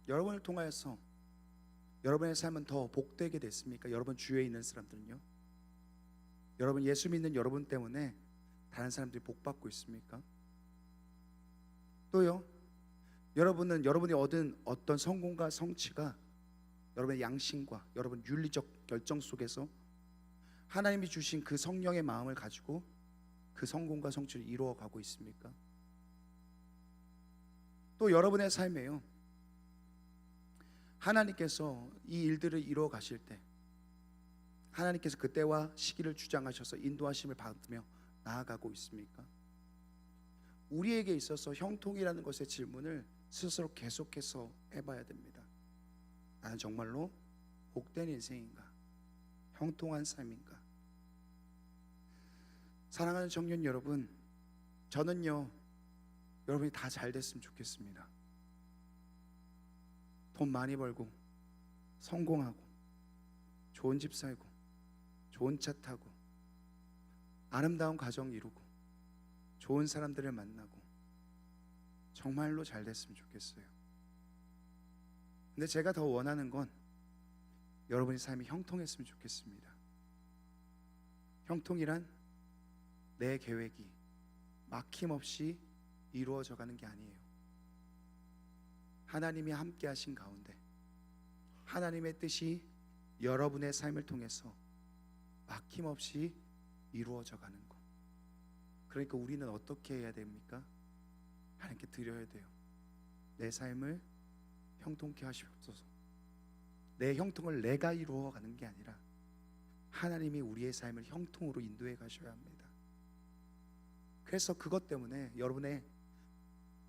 여러분을 통하여서 여러분의 삶은 더 복되게 됐습니까? 여러분 주위에 있는 사람들은요? 여러분 예수 믿는 여러분 때문에 다른 사람들이 복받고 있습니까? 또요, 여러분이 얻은 어떤 성공과 성취가 여러분의 양심과 여러분 윤리적 결정 속에서 하나님이 주신 그 성령의 마음을 가지고 그 성공과 성취를 이루어가고 있습니까? 또 여러분의 삶에요, 하나님께서 이 일들을 이루어 가실 때 하나님께서 그때와 시기를 주장하셔서 인도하심을 받으며 나아가고 있습니까? 우리에게 있어서 형통이라는 것의 질문을 스스로 계속해서 해봐야 됩니다. 나는 정말로 복된 인생인가? 형통한 삶인가? 사랑하는 청년 여러분, 저는요, 여러분이 다 잘 됐으면 좋겠습니다. 돈 많이 벌고 성공하고 좋은 집 살고 좋은 차 타고 아름다운 가정 이루고 좋은 사람들을 만나고 정말로 잘 됐으면 좋겠어요. 근데 제가 더 원하는 건 여러분의 삶이 형통했으면 좋겠습니다. 형통이란 내 계획이 막힘없이 이루어져 가는 게 아니에요. 하나님이 함께 하신 가운데 하나님의 뜻이 여러분의 삶을 통해서 막힘없이 이루어져 가는 것. 그러니까 우리는 어떻게 해야 됩니까? 하나님께 드려야 돼요. 내 삶을 형통케 하시옵소서. 내 형통을 내가 이루어 가는 게 아니라 하나님이 우리의 삶을 형통으로 인도해 가셔야 합니다. 그래서 그것 때문에 여러분의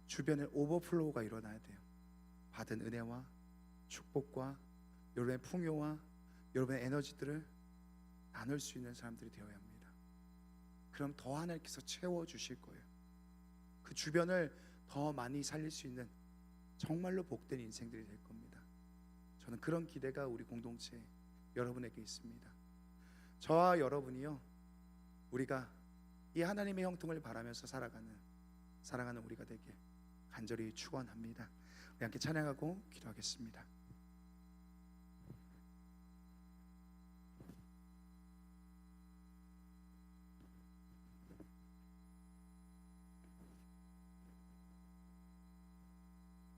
주변에 오버플로우가 일어나야 돼요. 받은 은혜와 축복과 여러분의 풍요와 여러분의 에너지들을 나눌 수 있는 사람들이 되어야 합니다. 그럼 더 하나님께서 채워주실 거예요. 그 주변을 더 많이 살릴 수 있는 정말로 복된 인생들이 될 겁니다. 저는 그런 기대가 우리 공동체 여러분에게 있습니다. 저와 여러분이요, 우리가 이 하나님의 형통을 바라면서 살아가는 우리가 되길 간절히 축원합니다. 우리 함께 찬양하고 기도하겠습니다.